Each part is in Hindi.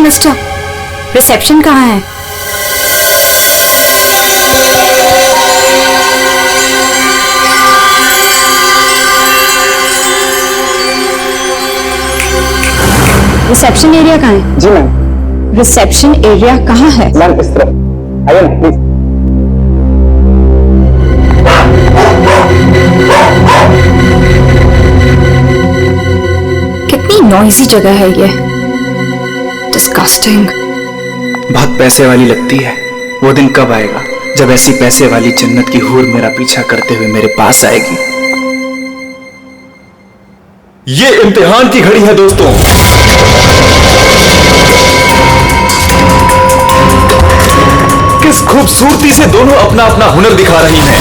मिस्टर, रिसेप्शन कहाँ है? रिसेप्शन एरिया कहाँ है? जी मैम। रिसेप्शन एरिया कहाँ है? मैम इस तरफ आइए ना प्लीज। कितनी नॉइजी जगह है ये, डिस्गस्टिंग। बहुत पैसे वाली लगती है। वो दिन कब आएगा जब ऐसी पैसे वाली जन्नत की हूर मेरा पीछा करते हुए मेरे पास आएगी। ये इम्तिहान की घड़ी है दोस्तों। किस खूबसूरती से दोनों अपना अपना हुनर दिखा रही हैं।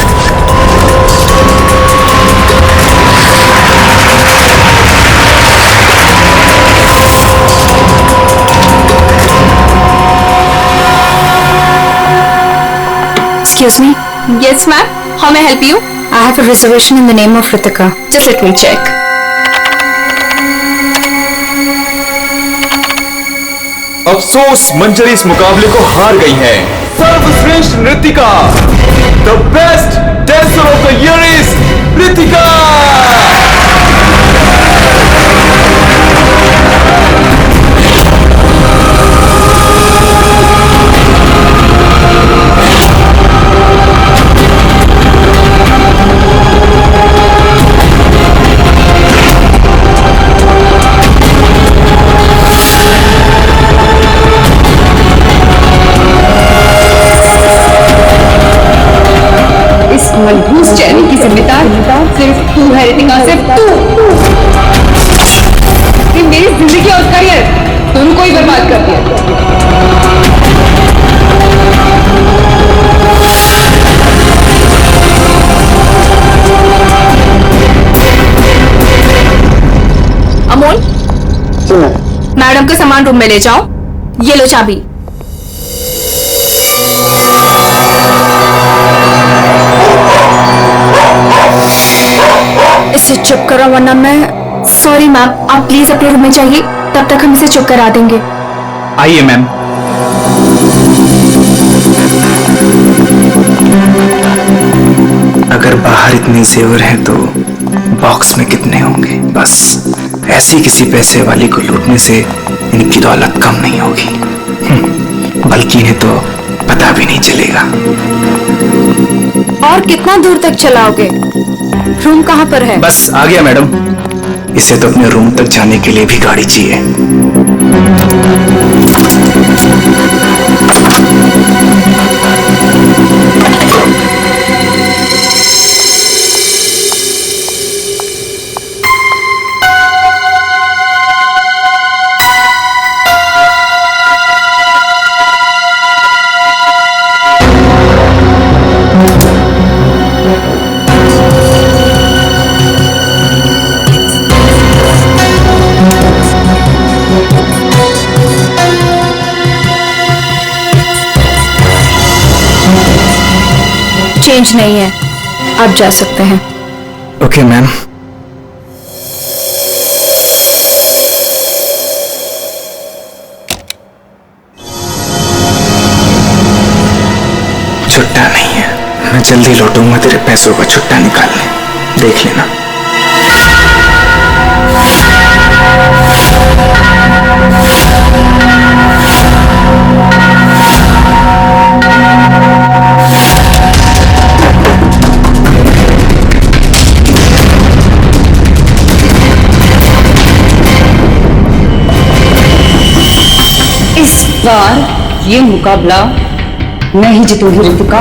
Excuse me. Yes, ma'am. How may I help you? I have a reservation in the name of Ritika. Just let me check. अफसोस मंजरी इस मुकाबले को हार गई है। सर्वश्रेष्ठ नृत्यिका, the best dancer of the year is Ritika. मनहूस चेहरे की जिम्मेदार सिर्फ तू है रितिका, सिर्फ तू। मेरी जिंदगी और करियर दोनों को ही बर्बाद कर दिया। अमोल, जी मैम। मैडम का सामान रूम में ले जाओ। ये लो चाबी। इसे चुप करो वरना मैं। सॉरी मैम, आप प्लीज अपने रूम में जाइए, तब तक हम इसे चुप करा देंगे। आइए मैम। अगर बाहर इतने जेवर हैं तो बॉक्स में कितने होंगे। बस ऐसी किसी पैसे वाली को लूटने से इनकी दौलत कम नहीं होगी, बल्कि इन्हें तो पता भी नहीं चलेगा। और कितना दूर तक चलाओगे? रूम कहाँ पर है? बस आ गया मैडम। इसे तो अपने रूम तक जाने के लिए भी गाड़ी चाहिए। चेंज नहीं है, आप जा सकते हैं। Okay ma'am. छुट्टा नहीं है, मैं जल्दी लौटूंगा तेरे पैसों का छुट्टा निकालने, देख लेना। इस बार ये मुकाबला मैं ही जीतूंगी रितिका।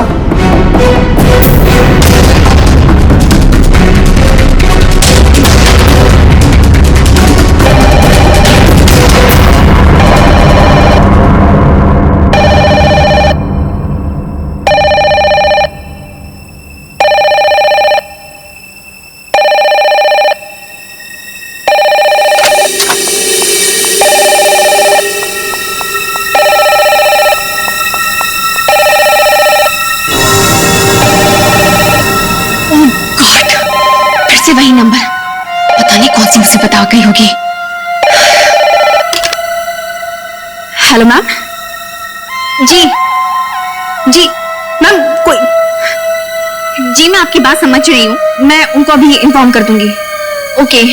Hello ma'am. जी जी मैम, कोई जी, मैं आपकी बात समझ रही हूँ, मैं उनको अभी इन्फॉर्म कर दूंगी। Okay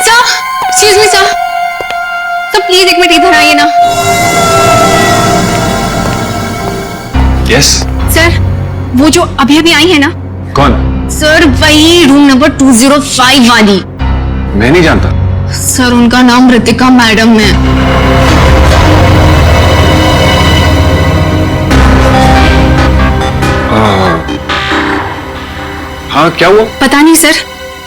sir, excuse me sir, please एक मिनट इधर आइए ना। यस सर, वो जो अभी अभी आई है ना। कौन? सर वही रूम नंबर 205 वाली। मैं नहीं जानता। सर उनका नाम ऋतिका मैडम है। हाँ क्या हुआ? पता नहीं सर,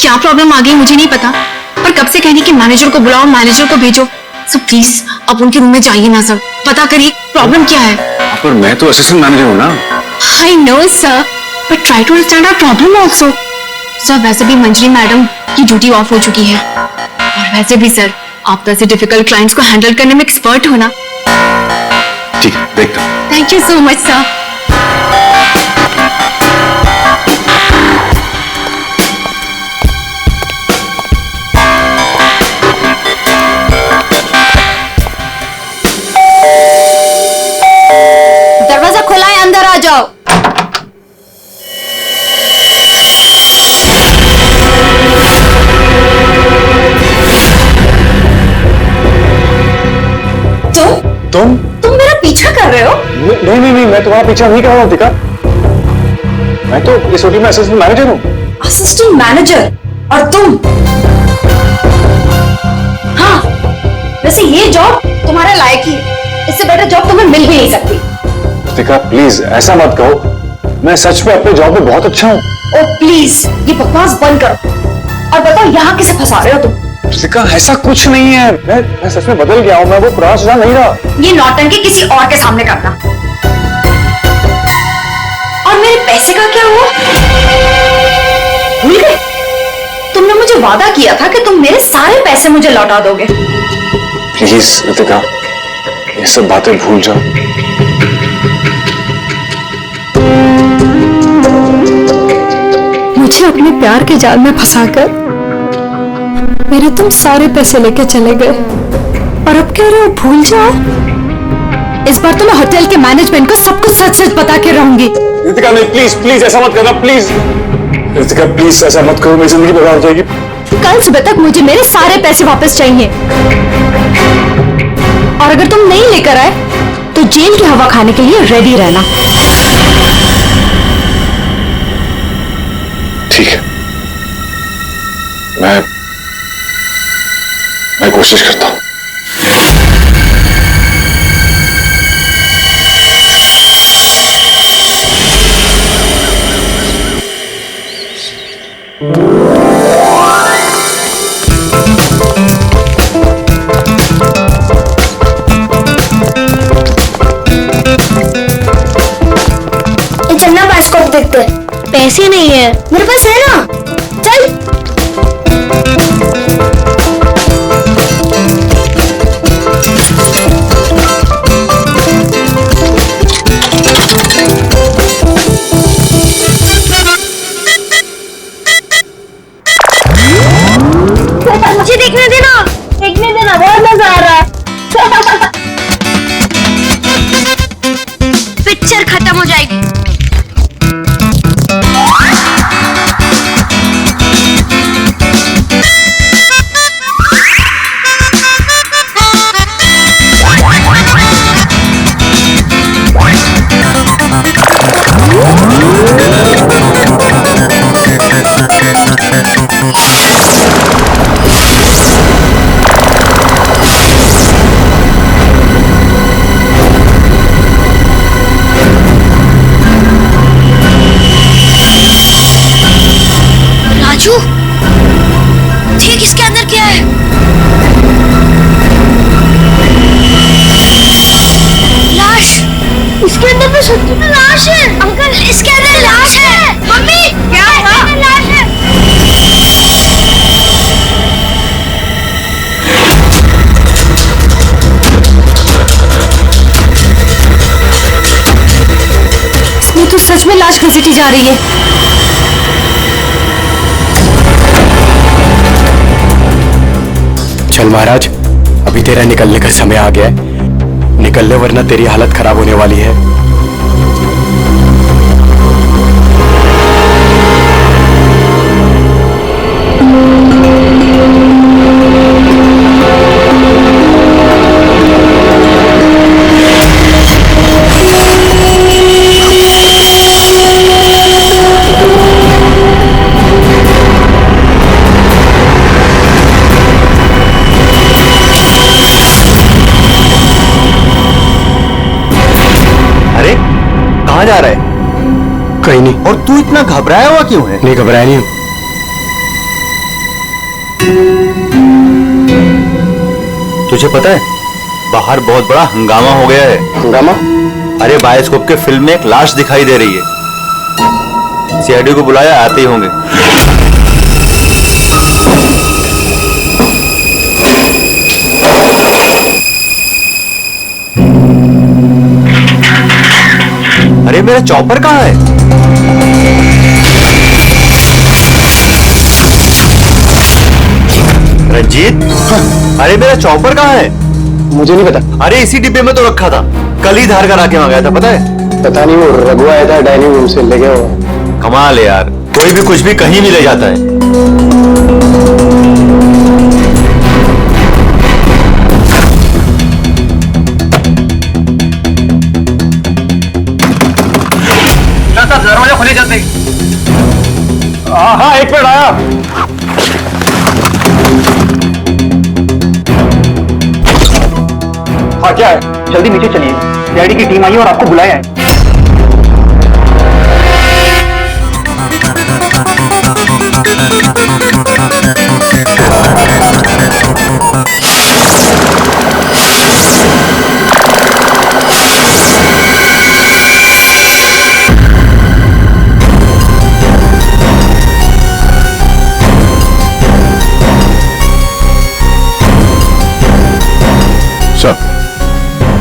क्या प्रॉब्लम आ गई मुझे नहीं पता, पर कब से कहनी कि मैनेजर को बुलाओ, मैनेजर को भेजो। सर प्लीज आप उनके रूम में जाइए ना सर, पता करिए प्रॉब्लम क्या है। पर मैं तो असिस्टेंट मैनेजर हूँ ना। I know sir, but try to understand our problem also. Sir वैसे भी मंजरी मैडम की ड्यूटी ऑफ हो चुकी है, और वैसे भी सर आप तो ऐसे डिफिकल्ट क्लाइंट्स को हैंडल करने में एक्सपर्ट हो ना। ठीक है, देखता हूँ। Thank you so much sir. दरवाजा खुला है, अंदर आ जाओ। तुम मेरा पीछा कर रहे हो? नहीं नहीं नहीं, मैं तुम्हारा पीछा नहीं कर रहा हूँ ऋतिका। मैं तो इस होटल में असिस्टेंट मैनेजर हूँ। Assistant manager? और तुम? हाँ, वैसे ये जॉब तुम्हारे लायक ही है, इससे बेटर जॉब तुम्हें मिल भी नहीं सकती। ऋतिका प्लीज ऐसा मत कहो, मैं सच में अपने जॉब में बहुत अच्छा हूँ। ओ प्लीज ये बकवास बंद करो और बताओ यहाँ किसे फंसा रहे हो तुम? ऋतिका ऐसा कुछ नहीं है, मैं सच में बदल गया हूँ, मैं वो पुराना सुजान नहीं रहा। ये नौटंकी किसी और के सामने करना। और मेरे पैसे का क्या हुआ? भूल गए? तुमने मुझे वादा किया था कि तुम मेरे सारे पैसे मुझे लौटा दोगे। प्लीज ऋतिका ये सब बातें भूल जाओ। मुझे अपने प्यार के जाल में फंसाकर मेरे तुम सारे पैसे लेके चले गए, और अब कह रहे हो भूल जाओ। इस बार तो मैं होटल के मैनेजमेंट को सब कुछ सच सच बता के रहूंगी। ऋतिका नहीं, प्लीज प्लीज ऐसा मत करना, प्लीज ऋतिका प्लीज ऐसा मत करो, मेरी जिंदगी बर्बाद हो जाएगी। कल सुबह तक मुझे मेरे सारे पैसे वापस चाहिए, और अगर तुम नहीं लेकर आए तो जेल की हवा खाने के लिए रेडी रहना। ठीक है, मैं कोशिश करता हूँ। चलना बास्कोप देखते हैं। पैसे नहीं है मेरे पास, है ना? चल। मुझे देखने देना, बहुत मजा आ रहा है। पिक्चर खत्म हो जाएगी। ठीक इसके अंदर क्या है? लाश। इसके अंदर तो सच्ची में लाश है। अंकल इसके अंदर लाश है। मम्मी क्या हुआ? लाश है। इसमें तो सच में लाश घसीटी जा रही है। चल महाराज, अब अभी तेरा निकलने का समय आ गया है। निकल ले वरना तेरी हालत खराब होने वाली है। कहाँ जा रहा है? कहीं नहीं। और तू इतना घबराया हुआ क्यों है? नहीं घबराया नहीं। तुझे पता है बाहर बहुत बड़ा हंगामा हो गया है। हंगामा? अरे बायोस्कोप के फिल्म में एक लाश दिखाई दे रही है। सीआईडी को बुलाया, आते ही होंगे। अरे मेरा चॉपर कहाँ है? रंजीत, अरे मेरा चॉपर कहाँ है? मुझे नहीं पता। अरे इसी डिब्बे में तो रखा था, कल ही धार करा के मंगाया था, पता है? पता नहीं, वो रघु आया था डाइनिंग रूम से, ले गया वो। कमाल है यार, कोई भी कुछ भी कहीं भी ले जाता है। दरवाजा खोले जाते। हाँ, एक मिनट आया। हाँ क्या है? जल्दी नीचे चलिए, सीआईडी की टीम आई है और आपको बुलाया है।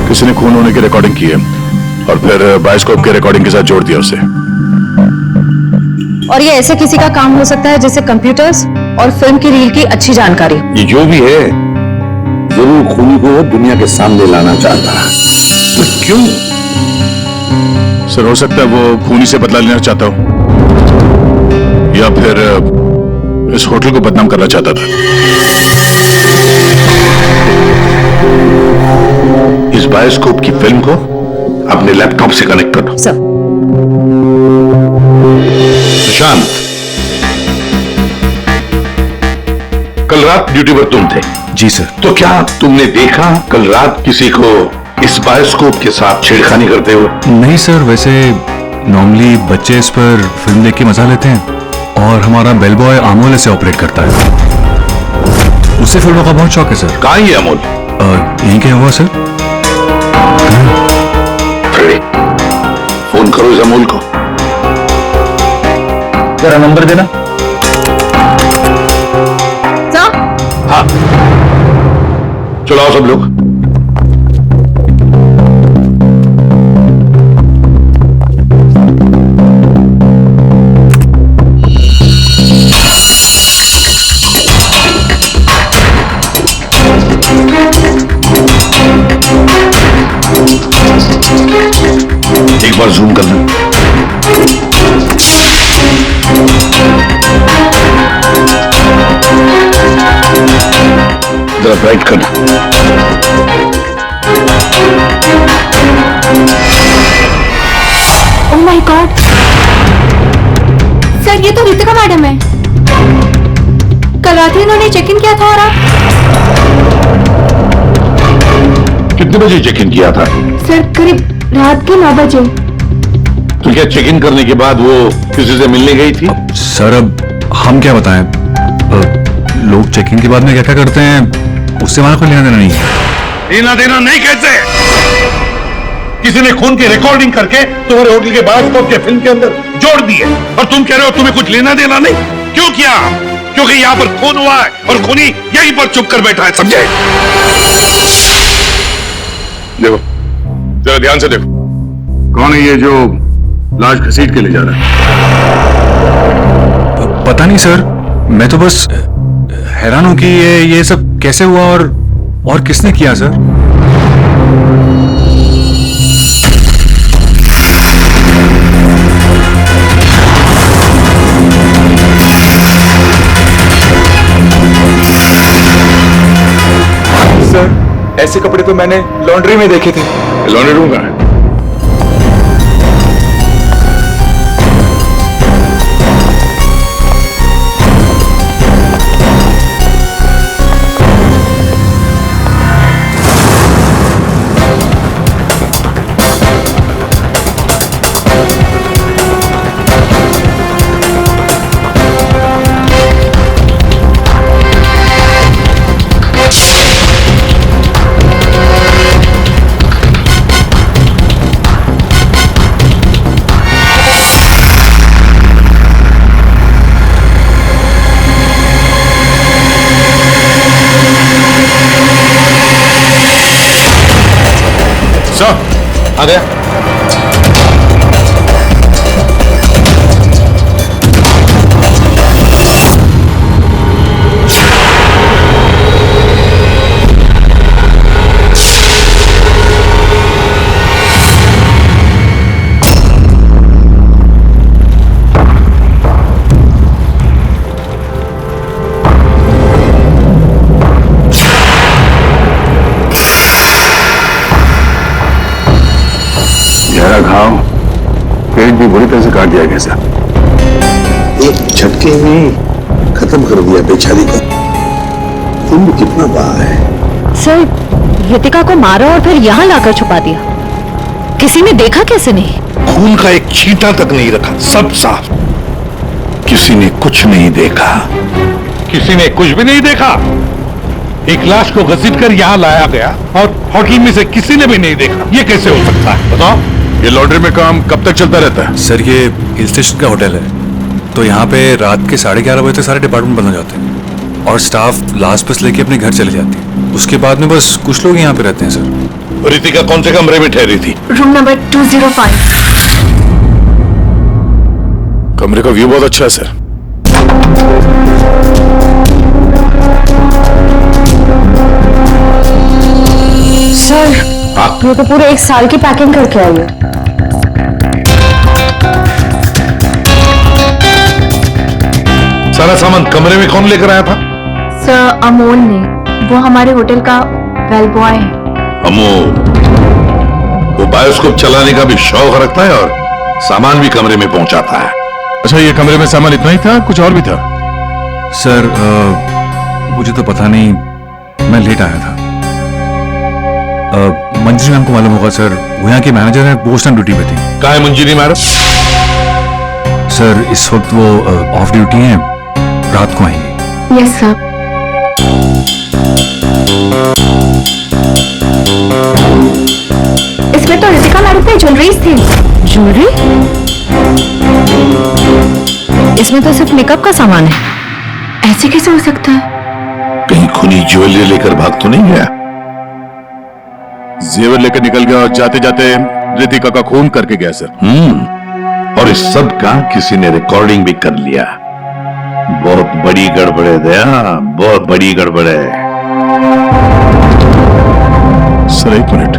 किसी ने खून होने की रिकॉर्डिंग की है और फिर बायोस्कोप के रिकॉर्डिंग के साथ जोड़ दिया उसे। और ये ऐसे किसी का काम हो सकता है जिसे कंप्यूटर्स और फिल्म की रील की अच्छी जानकारी। ये जो भी है जरूर खूनी को दुनिया के सामने लाना चाहता है। तो क्यों? सर हो सकता है वो खूनी से बदला लेना चाहता हो या फिर इस होटल को बदनाम करना चाहता था। इस बायोस्कोप की फिल्म को अपने लैपटॉप से कनेक्ट करो। सर। सुशांत, कल रात ड्यूटी पर तुम थे? जी सर। तो क्या तुमने देखा कल रात किसी को इस बायोस्कोप के साथ छेड़खानी करते हुए? नहीं सर, वैसे नॉर्मली बच्चे इस पर फिल्म देख के मजा लेते हैं और हमारा बेल बॉय अमोल इसे ऑपरेट करता है। उसे फिल्मों का बहुत शौक है सर। कहाँ है अमोल? यहीं क्या हुआ सर? फ्रेडी, फोन करो इस अमोल को। जरा नंबर देना। सर? हाँ, चलो आओ सब लोग। एक बार जूम करना। जरा ब्राइट करना। ओह माय गॉड सर, ये तो रितिका मैडम है। कल रात ही इन्होंने चेक इन किया था। और आप? कितने बजे चेक इन किया था? सर करीब रात के 9 बजे। तो क्या चेक इन करने के बाद वो किसी से मिलने गई थी? सर अब हम क्या बताएं, लोग चेकिंग के बाद में क्या क्या करते हैं उससे हमारा कोई लेना देना नहीं है। लेना देना नहीं कहते। किसी ने खून की रिकॉर्डिंग करके तुम्हारे होटल के बायोस्कोप के फिल्म के अंदर जोड़ दी है और तुम कह रहे हो तुम्हें कुछ लेना देना नहीं। क्यों किया? क्योंकि यहाँ पर खून हुआ है और खूनी यहीं पर चुप कर बैठा है, समझे? देखो जरा ध्यान से देखो, कौन है ये जो लाश घसीट के ले जा रहा है? पता नहीं सर, मैं तो बस हैरान हूं कि ये सब कैसे हुआ और और किसने किया सर? सर ऐसे कपड़े तो मैंने लॉन्ड्री में देखे थे। लॉन्ड्री रूम कहाँ है? आ गया। गहरा घाव, पेट भी बुरी तरह से काट दिया गया सर। एक झटके में खत्म कर दिया बेचारी को। खून कितना बहा है। सर, रितिका को मारा और फिर यहाँ लाकर छुपा दिया। किसी ने देखा कैसे नहीं? खून का एक छींटा तक नहीं रखा, सब साफ। किसी ने कुछ नहीं देखा। किसी ने कुछ भी नहीं देखा। एक लाश को घसीटकर यहाँ लाया गया और होटल में से किसी ने भी नहीं देखा। ये कैसे हो सकता है बताओ? ये लॉन्ड्री में काम कब तक चलता रहता है? सर ये हिल स्टेशन का होटल है, तो यहाँ पे रात के 11:30 बजे तक सारे डिपार्टमेंट बंद हो जाते हैं और स्टाफ लास्ट बस लेके अपने घर चले जाती है। उसके बाद में बस कुछ लोग यहाँ पे रहते हैं सर। रितिका कौन से कमरे में ठहरी थी? Room number 205। कमरे का व्यू बहुत अच्छा है सर। सर, ये तो पूरे 1 साल की पैकिंग करके आई है। सारा सामान कमरे में कौन लेकर आया था? सर अमोल ने, वो हमारे होटल का वेल बॉय है। अमोल, वो बायोस्कोप चलाने का भी शौक रखता है और सामान भी कमरे में पहुंचाता है। अच्छा, ये कमरे में सामान इतना ही था, कुछ और भी था? सर मुझे तो पता नहीं, मैं लेट आया था। मंजरी मैम को मालूम होगा सर, वो यहाँ की मैनेजर है, पोस्ट ऑन ड्यूटी पे थी। कहाँ है मंजरी मैडम? सर इस वक्त वो ऑफ ड्यूटी हैं, रात को आएंगी। Yes sir. इसमें तो रितिका मैडम पे ज्वेलरीज थी। ज्वेलरी? इसमें तो सिर्फ मेकअप का सामान है। ऐसे कैसे हो सकता है? कहीं खूनी ज्वेलरी लेकर भाग तो नहीं गया? जेवर लेकर निकल गया और जाते जाते रितिका का खून करके गया सर। और इस सब का किसी ने रिकॉर्डिंग भी कर लिया। बहुत बड़ी गड़बड़ है दया, बहुत बड़ी गड़बड़ है। Sir 1 minute.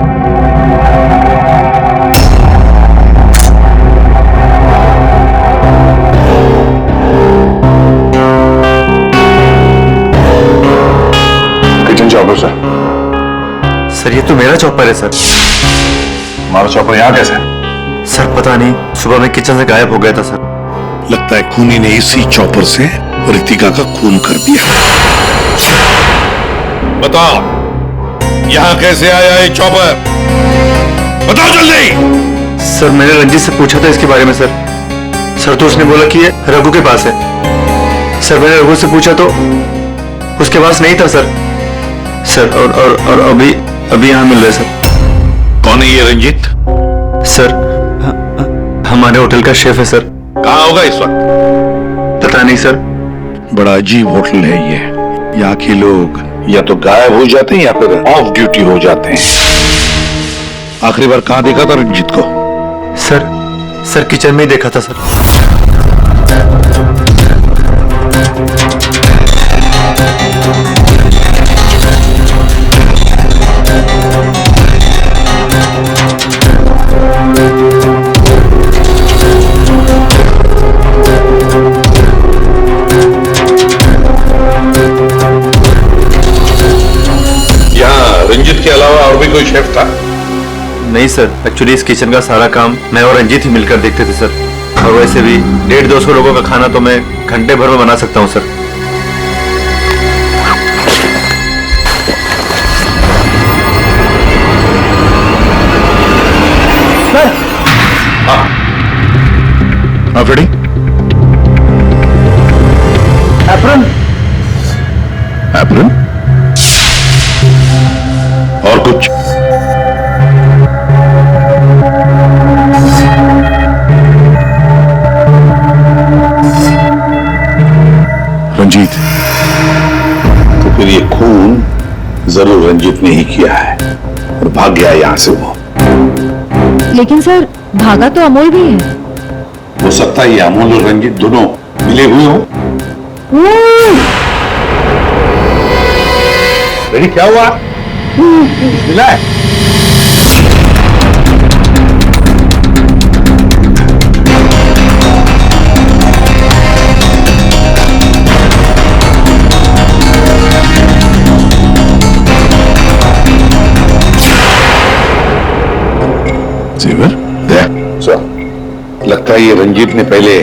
Kitchen chopper sir. Sir ये तो मेरा चॉपर है सर। हमारा चॉपर यहाँ कैसे? सर पता नहीं, सुबह में किचन से गायब हो गया था सर। लगता है खूनी ने इसी चॉपर से रितिका का खून कर दिया। बताओ, यहाँ कैसे आया ये चॉपर? बताओ जल्दी। सर मैंने रंजीत से पूछा था इसके बारे में सर। सर तो उसने बोला कि ये रघु के पास है। सर मैंने रघु से पूछा तो उसके पास नहीं था सर। सर और अभी यहाँ मिल रहे सर। कौन है ये रंजीत? सर हमारे होटल का शेफ है सर। कहाँ होगा इस वक्त? पता नहीं सर। बड़ा अजीब होटल है ये। यहाँ के लोग या तो गायब हो जाते हैं या फिर ऑफ ड्यूटी हो जाते हैं। आखिरी बार कहाँ देखा था रंजीत को? सर किचन में ही देखा था सर। रंजित के अलावा और भी कोई शेफ था? नहीं सर, एक्चुअली इस किचन का सारा काम मैं और रंजीत ही मिलकर देखते थे सर। और वैसे भी 150-200 लोगों का खाना तो मैं घंटे भर में बना सकता हूँ सर। हाँ फ्रेडी, एप्रन एप्रन और कुछ? रंजीत, तो फिर ये खून जरूर रंजीत ने ही किया है और भाग गया यहां से वो। लेकिन सर, भागा तो अमोल भी है। हो सकता है ये अमोल और रंजीत दोनों मिले हुए हो। रेडी, क्या हुआ? मिला है? जेवर, लगता है ये रंजीत ने पहले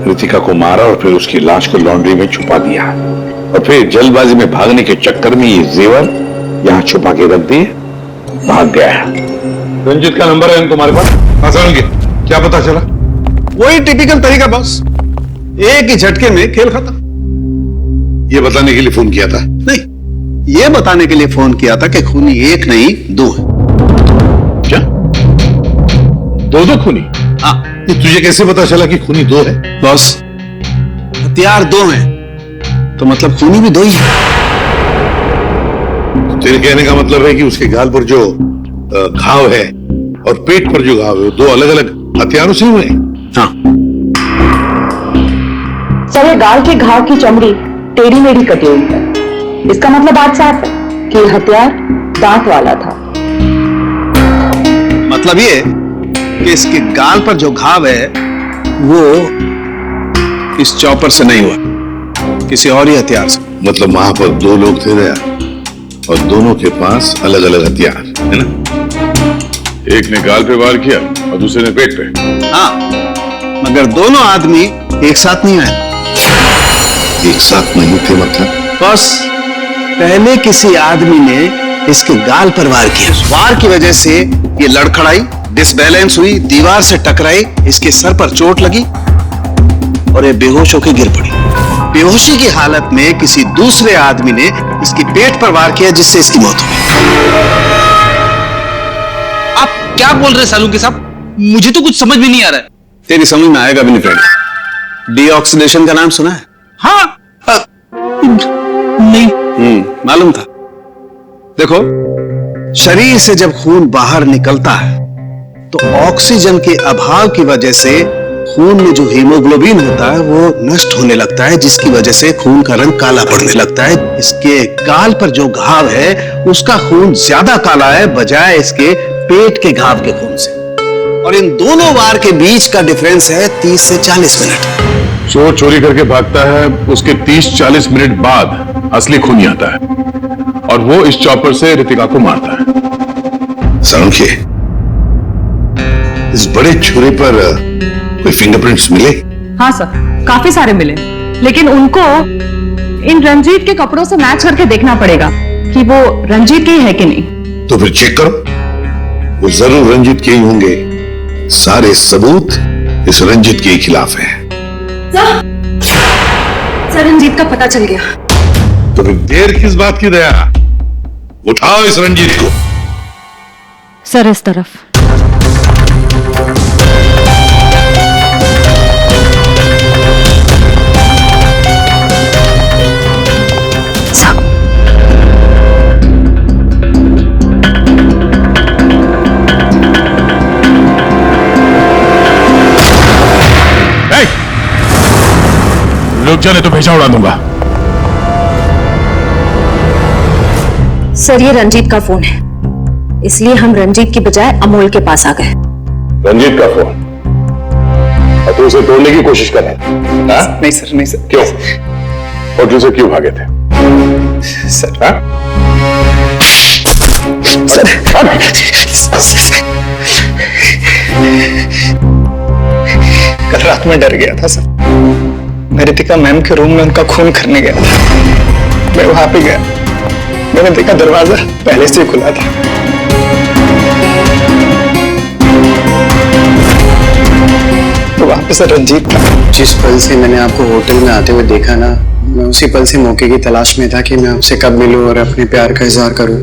रितिका को मारा और फिर उसकी लाश को लॉन्ड्री में छुपा दिया और फिर जल्दबाजी में भागने के चक्कर में ये जेवर यहाँ छुपा के रख दिए, भाग गया। रंजीत का नंबर है तुम्हारे पास? हाँ सर, क्या पता चला? वही टिपिकल तरीका बॉस, एक ही झटके में खेल खत्म। ये बताने के लिए फोन किया था? नहीं, ये बताने के लिए फोन किया था कि खूनी एक नहीं दो है। क्या? दो खूनी? हाँ। ये तुझे कैसे पता चला कि खूनी दो है? बॉस, हथियार दो हैं तो मतलब खूनी भी दो ही है। तेरे कहने का मतलब है कि उसके गाल पर जो घाव है और पेट पर जो घाव है, दो अलग अलग हथियारों से हुए हैं? हाँ। सर, ये गाल के घाव की चमड़ी टेढ़ी मेढ़ी कटी हुई है। इसका मतलब बात साफ है कि ये हथियार दांत वाला था। मतलब ये कि इसके गाल पर जो घाव है वो इस चॉपर से नहीं हुआ, किसी और ही हथियार से। मतलब वहां पर दो लोग थे और दोनों के पास अलग अलग हथियार है ना? एक ने गाल पे वार किया और दूसरे ने पेट पे। हाँ, मगर दोनों आदमी एक साथ नहीं आए। एक साथ नहीं थे मतलब? बस पहले किसी आदमी ने इसके गाल पर वार किया, वार की वजह से ये लड़खड़ाई, डिसबैलेंस हुई, दीवार से टकराई, इसके सर पर चोट लगी और ये बेहोश होकर गिर पड़ी। बेहोशी की हालत में किसी दूसरे आदमी ने इसके पेट पर वार किया जिससे इसकी मौत हुई। आप क्या बोल रहे हैं सालुंके साहब? मुझे तो कुछ समझ में नहीं आ रहा है। तेरी समझ में आएगा भी नहीं फ्रेंड। डीऑक्सीडेशन का नाम सुना है? हाँ, नहीं। मालूम था। देखो, शरीर से जब खून बाहर निकलता है तो ऑक्सीजन के अभाव की वजह से खून में जो हीमोग्लोबिन होता है वो नष्ट होने लगता है, जिसकी वजह से खून का रंग काला पड़ने लगता है। इसके गाल पर जो घाव है उसका खून ज्यादा काला है बजाय इसके पेट के घाव के खून से, और इन दोनों वार के बीच का डिफरेंस है 30 से 40 मिनट। चोर चोरी करके भागता है, उसके 30-40 मिनट बाद असली खूनी आता है और वो इस चॉपर से रितिका को मारता है। सालुंके, इस बड़े छुरे पर कोई फिंगरप्रिंट्स मिले? हाँ सर, काफी सारे मिले, लेकिन उनको इन रंजीत के कपड़ों से मैच करके देखना पड़ेगा कि वो रंजीत के ही है कि नहीं। तो फिर चेक करो, वो जरूर रंजीत के ही होंगे। सारे सबूत इस रंजीत के ही खिलाफ हैं। सर, रंजीत का पता चल गया। तो फिर देर किस बात की दया? उठाओ इस रंजीत को। सर, इस तरफ। रुक जाने तो भेजा उड़ा दूंगा। सर, ये रंजीत का फोन है, इसलिए हम रंजीत की बजाय अमोल के पास आ गए। रंजीत का फोन? और तू उसे तोड़ने की कोशिश कर रहा था? नहीं सर, नहीं सर। क्यों? होटल से क्यों भागे थे सर? सर। कल रात में डर गया था सर। मैं रितिका मैम के रूम में उनका खून करने गया था। मैं वहां पे गया, मैंने देखा दरवाजा पहले से ही खुला था। तो वहां पे सर रंजीत था। जिस पल से मैंने आपको होटल में आते हुए देखा ना, मैं उसी पल से मौके की तलाश में था कि मैं आपसे कब मिलूं और अपने प्यार का इजहार करूं।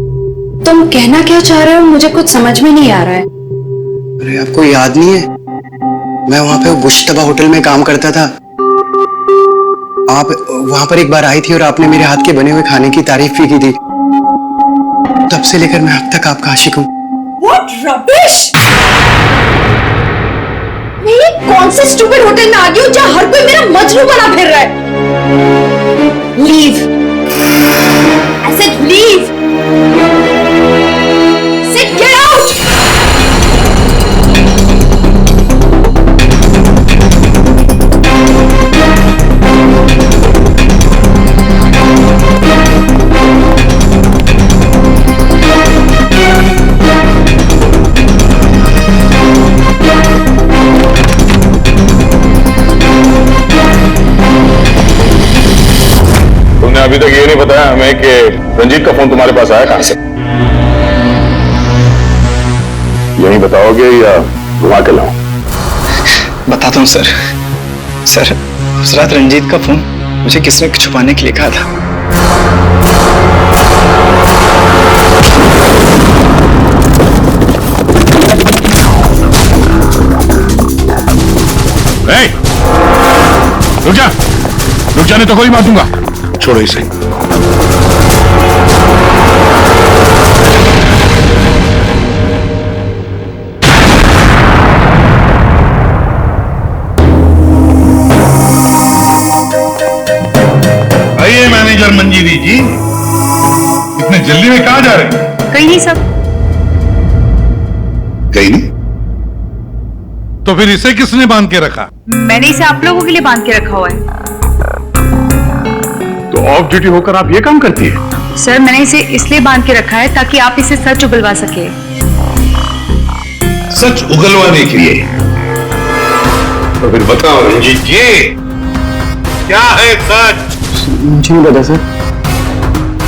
तुम कहना क्या चाह रहे हो, मुझे कुछ समझ में नहीं आ रहा है। अरे आपको याद नहीं है, मैं वहां पे बुशतबा होटल में काम करता था। आप वहां पर एक बार आई थी और आपने मेरे हाथ के बने हुए खाने की तारीफ भी की थी। तब से लेकर मैं अब तक आपका आशिक हूँ। What rubbish! मैं ये कौन से स्टूपिड होटल में आ गई हूँ जहाँ हर कोई मेरा मजनू बना फिर रहा है? Leave! I said leave! Sid, get out! अभी तक ये नहीं बताया हमें कि रंजीत का फोन तुम्हारे पास आया कहां से? यही बताओगे या घुमा के लाऊं? बताता हूं सर। सर, उस रात रंजीत का फोन मुझे किसने छुपाने के लिए कहा था। रुक जा, रुक जाने तो कोई मार दूंगा। छोड़ो इसे। आइए मैनेजर मंजीरी जी, इतने जल्दी में कहां जा रहे हैं? कहीं नहीं सब। कहीं नहीं? तो फिर इसे किसने बांध के रखा? मैंने इसे आप लोगों के लिए बांध के रखा हुआ है। तो ऑफ ड्यूटी होकर आप ये काम करती है? सर, मैंने इसे इसलिए बांध के रखा है ताकि आप इसे सच उगलवा सके। सच उगलवाने के लिए? तो फिर बताओ रंजीत जी, क्या है सच? मुझे नहीं पता सर।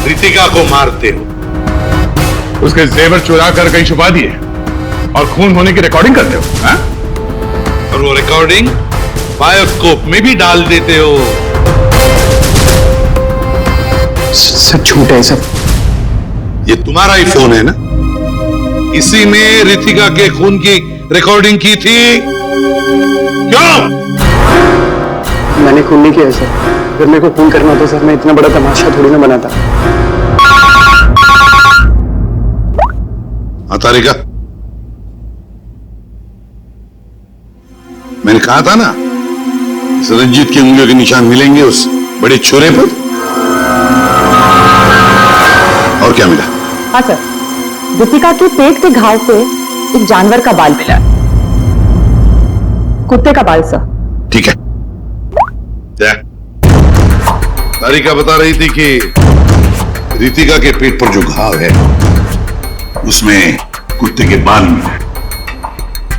रितिका को मारते हो, उसके जेवर चुरा कर कहीं छुपा दिए और खून होने की रिकॉर्डिंग करते हो, हाँ? और वो रिकॉर्डिंग बायोस्कोप में भी डाल देते हो। सब झूठ है सब। ये तुम्हारा ही फोन है ना? इसी में रितिका के खून की रिकॉर्डिंग की थी। क्यों? मैंने खून नहीं किया सर। अगर मेरे को खून करना होता सर, मैं इतना बड़ा तमाशा थोड़ी ना बनाता। तारिका, मैंने कहा था ना, इस रंजीत की उंगलियों के निशान मिलेंगे उस बड़े छुरे पर। और क्या मिला? हाँ सर, रितिका के पेट के घाव पे एक जानवर का बाल मिला। कुत्ते का बाल सर। ठीक है। क्या तारिका बता रही थी कि रितिका के पेट पर जो घाव है उसमें कुत्ते के बाल मिले।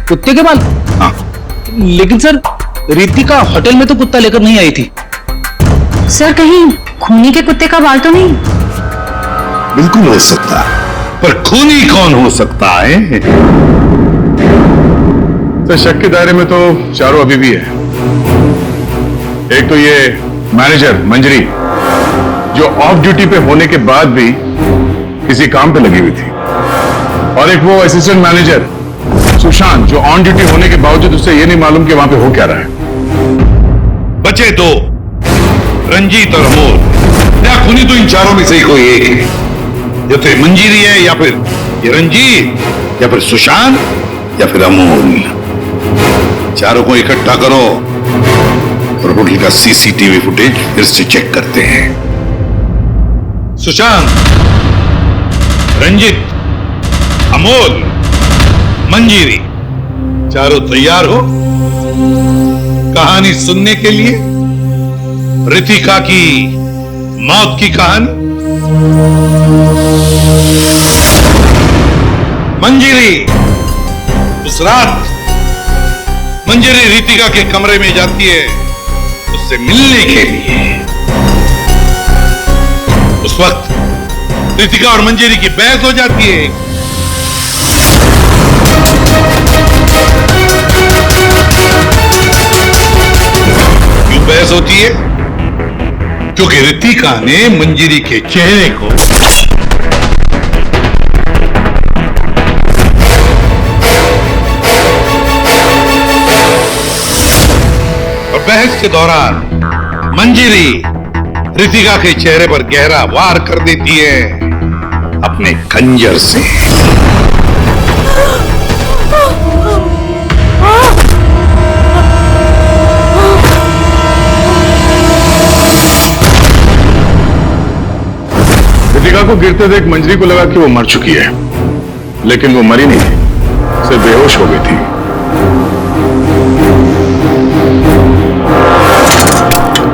कुत्ते के बाल? हाँ। लेकिन सर, रितिका होटल में तो कुत्ता लेकर नहीं आई थी। सर, कहीं खूनी के कुत्ते का बाल तो नहीं? बिल्कुल हो सकता है, पर खूनी कौन हो सकता है? तो शक के दायरे में तो चारों अभी भी है। एक तो ये मैनेजर मंजरी, जो ऑफ ड्यूटी पे होने के बाद भी किसी काम पे लगी हुई थी, और एक वो असिस्टेंट मैनेजर सुशांत, जो ऑन ड्यूटी होने के बावजूद उसे ये नहीं मालूम कि वहां पे हो क्या रहा है। बचे दो, रंजीत और अमोल। या खूनी तो इन चारों में से ही कोई एक है। या तो मंजीरी है, या फिर ये रंजीत, या फिर सुशांत, या फिर अमोल। चारों को इकट्ठा करो और होटल का सीसीटीवी फुटेज फिर से चेक करते हैं। सुशांत, रंजीत, अमोल, मंजीरी, चारों तैयार हो कहानी सुनने के लिए? रितिका की मौत की कहानी। उस रात मंजरी रितिका के कमरे में जाती है उससे मिलने के लिए। उस वक्त रितिका और मंजरी की बहस हो जाती है। क्यों बहस होती है? क्योंकि रितिका ने मंजरी के चेहरे को और बहस के दौरान मंजरी रितिका के चेहरे पर गहरा वार कर देती है अपने खंजर से। रितिका को गिरते देख मंजरी को लगा कि वो मर चुकी है, लेकिन वो मरी नहीं थी, सिर्फ बेहोश हो गई थी।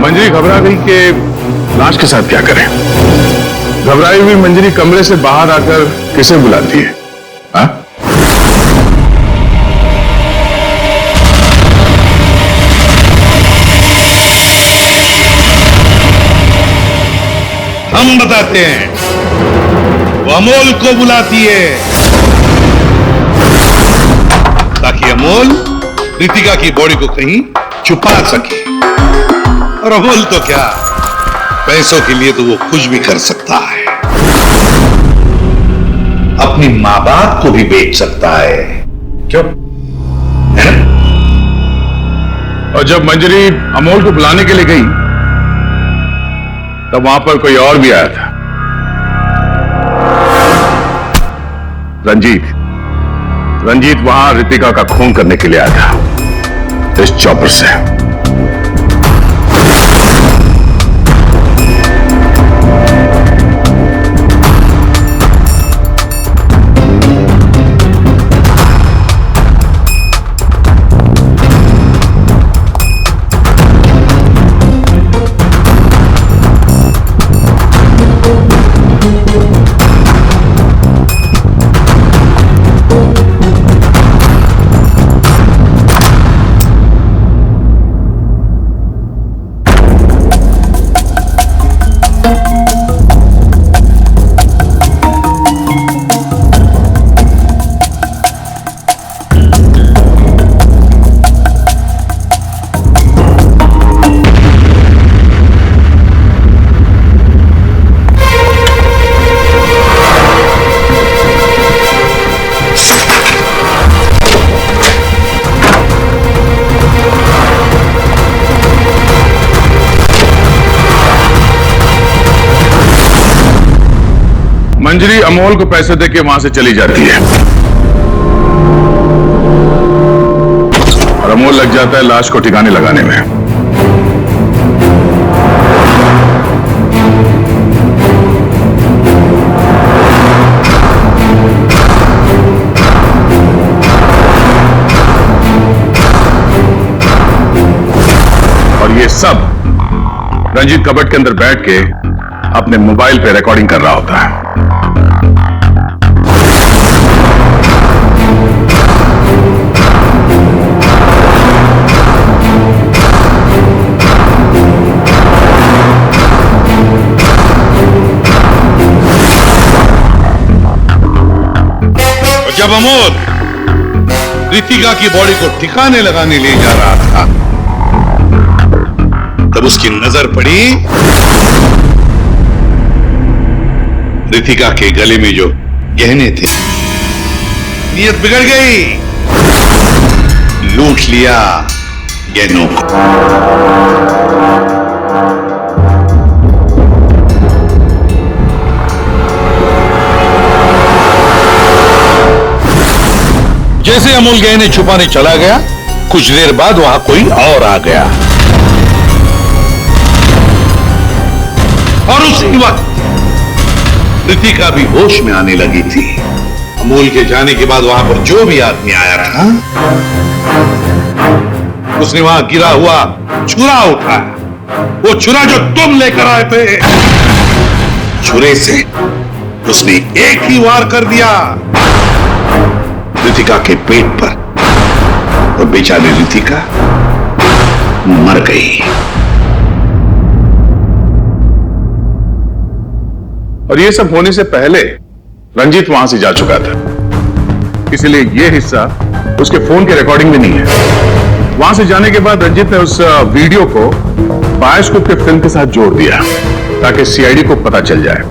मंजरी घबरा गई कि लाश के साथ क्या करें। घबराई हुई मंजरी कमरे से बाहर आकर किसे बुलाती है? हा? हम बताते हैं, वो अमोल को बुलाती है ताकि अमोल रितिका की बॉडी को कहीं छुपा सके। और अमोल तो क्या, पैसों के लिए तो वो कुछ भी कर सकता है, अपनी मां बाप को भी बेच सकता है। क्यों? है ना? और जब मंजरी अमोल को बुलाने के लिए गई तब वहां पर कोई और भी आया था। रंजीत वहां रितिका का खून करने के लिए आया था, इस चॉपर से। मंजरी अमोल को पैसे देके वहां से चली जाती है और अमोल लग जाता है लाश को ठिकाने लगाने में। और ये सब रंजीत कबट के अंदर बैठ के अपने मोबाइल पे रिकॉर्डिंग कर रहा होता है। जब अमोल रितिका की बॉडी को ठिकाने लगाने ले जा रहा था तब उसकी नजर पड़ी रितिका के गले में जो गहने थे। नीयत बिगड़ गई, लूट लिया गहनों को। जैसे अमोल गहने छुपाने चला गया, कुछ देर बाद वहां कोई और आ गया और उसी वक्त रितिका भी होश में आने लगी थी। अमोल के जाने के बाद वहां पर जो भी आदमी आया था उसने वहां गिरा हुआ छुरा उठाया। वो छुरा जो तुम लेकर आए थे, छुरे से उसने एक ही वार कर दिया रितिका के पेट पर। और बेचारी रितिका मर गई। और ये सब होने से पहले रंजीत वहां से जा चुका था, इसलिए ये हिस्सा उसके फोन के रिकॉर्डिंग में नहीं है। वहां से जाने के बाद रंजीत ने उस वीडियो को बायोस्कोप के फिल्म के साथ जोड़ दिया ताकि सीआईडी को पता चल जाए,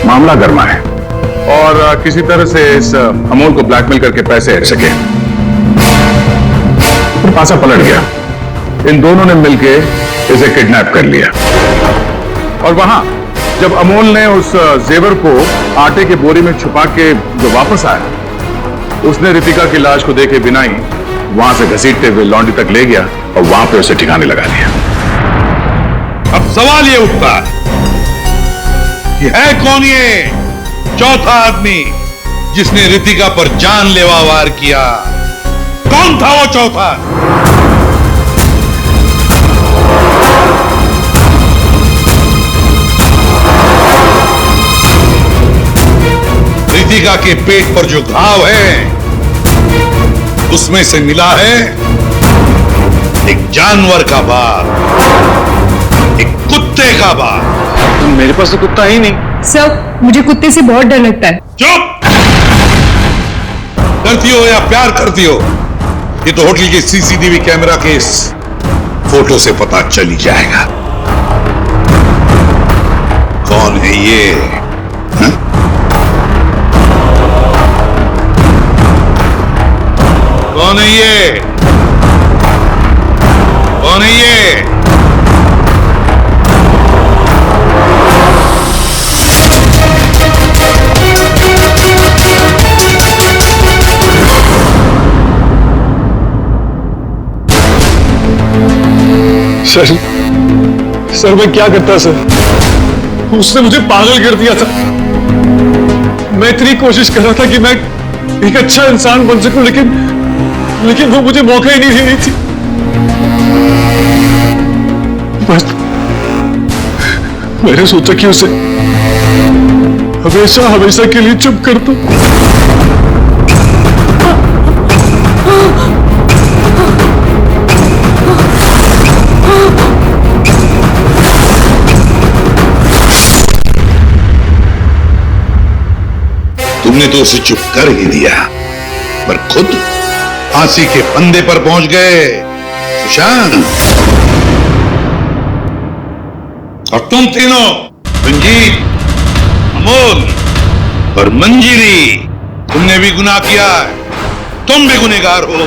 मामला गर्मा है और किसी तरह से इस अमोल को ब्लैकमेल करके पैसे हट सके। फिर पासा पलट गया, इन दोनों ने मिलकर इसे किडनैप कर लिया और वहां जब अमोल ने उस जेवर को आटे के बोरी में छुपा के जो वापस आया, उसने रितिका की लाश को देखे बिना ही वहां से घसीटते हुए लॉन्ड्री तक ले गया और वहां पे उसे ठिकाने लगा दिया। अब सवाल ये उठता है कि है कौन ये चौथा आदमी जिसने रितिका पर जानलेवा वार किया? कौन था वो चौथा? रितिका के पेट पर जो घाव है उसमें से मिला है एक जानवर का बाल, एक कुत्ते का बाल। मेरे पास तो कुत्ता ही नहीं। सर, मुझे कुत्ते से बहुत डर लगता है। चुप! डरती हो या प्यार करती हो, ये तो होटल के सीसीटीवी कैमरा के इस फोटो से पता चल ही जाएगा कौन है ये। हा? कौन है ये? कौन है ये? सर मैं क्या करता सर, उसने मुझे पागल कर दिया था। मैं इतनी कोशिश कर रहा था कि मैं एक अच्छा इंसान बन सकूं, लेकिन वो मुझे मौका ही नहीं दे रही थी। बस मैंने सोचा कि उसे हमेशा हमेशा के लिए चुप कर दूं। तुमने तो उसे चुप कर ही दिया, पर खुद फांसी के फंदे पर पहुंच गए सुशांत। और तुम तीनों, रंजीत, अमोल और मंजिरी, तुमने भी गुनाह किया है। तुम भी गुनहगार हो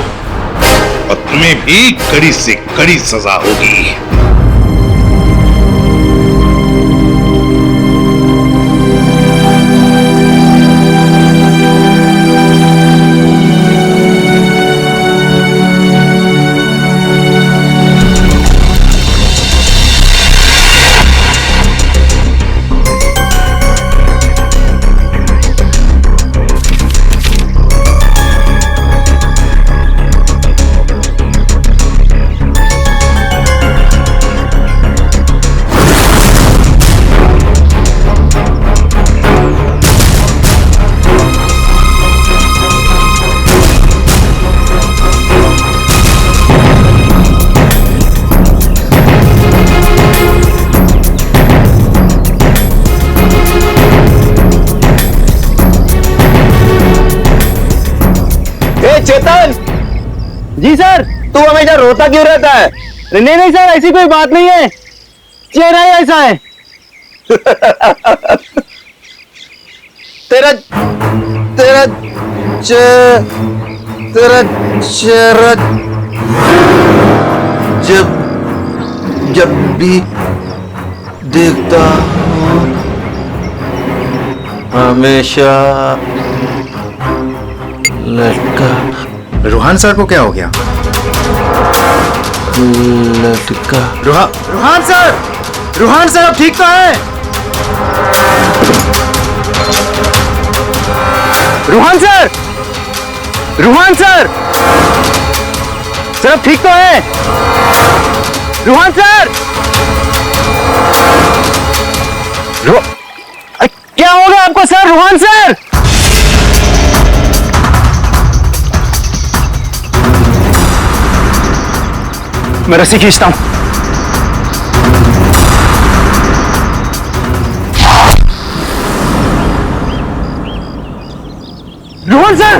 और तुम्हें भी कड़ी से कड़ी सजा होगी। चेतन जी सर, तू हमेशा रोता क्यों रहता है? नहीं नहीं सर, ऐसी कोई बात नहीं है, चेहरा ही ऐसा है। तेरा तेरा तेरा चेहरा जब भी देखता हूँ हमेशा लटका। रूहान सर को क्या हो गया? लटका। रूहान सर अब ठीक तो है? रूहान सर अब ठीक तो है? रूहान सर क्या हो गया आपको सर? रूहान सर मैं रस्सी खींचता हूं। रोहन सर!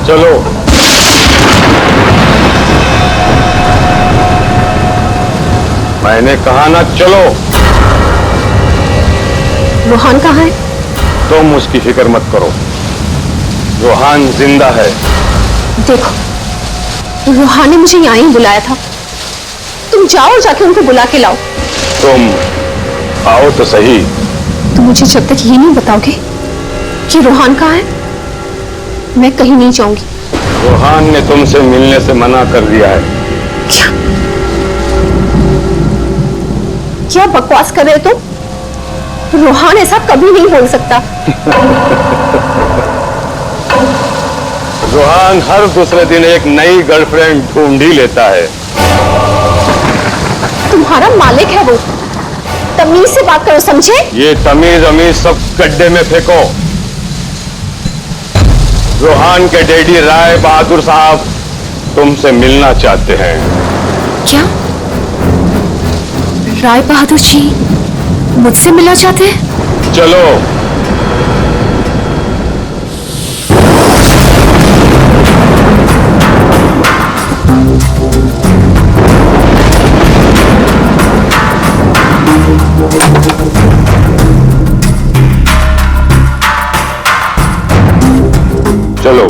चलो। मैंने कहा ना चलो। रोहान कहाँ है? तुम उसकी फिक्र मत करो, रोहान जिंदा है। देखो, रोहान ने मुझे यहीं बुलाया था। तुम जाओ और जाके उनको बुला के लाओ। तुम आओ तो सही। तुम मुझे जब तक ये नहीं बताओगे कि रोहान कहाँ है, मैं कहीं नहीं जाऊंगी। रोहान ने तुमसे मिलने से मना कर दिया है। क्या बकवास कर रहे हो तुम? रोहान ऐसा कभी नहीं बोल सकता। रोहान हर दूसरे दिन एक नई गर्लफ्रेंड ढूंढ ही लेता है। तुम्हारा मालिक है वो, तमीज से बात करो, समझे? ये तमीज अमीज सब गड्ढे में फेंको। रोहान के डैडी राय बहादुर साहब तुमसे मिलना चाहते हैं। क्या राय बहादुर जी मुझसे मिलना चाहते हैं? चलो। चलो।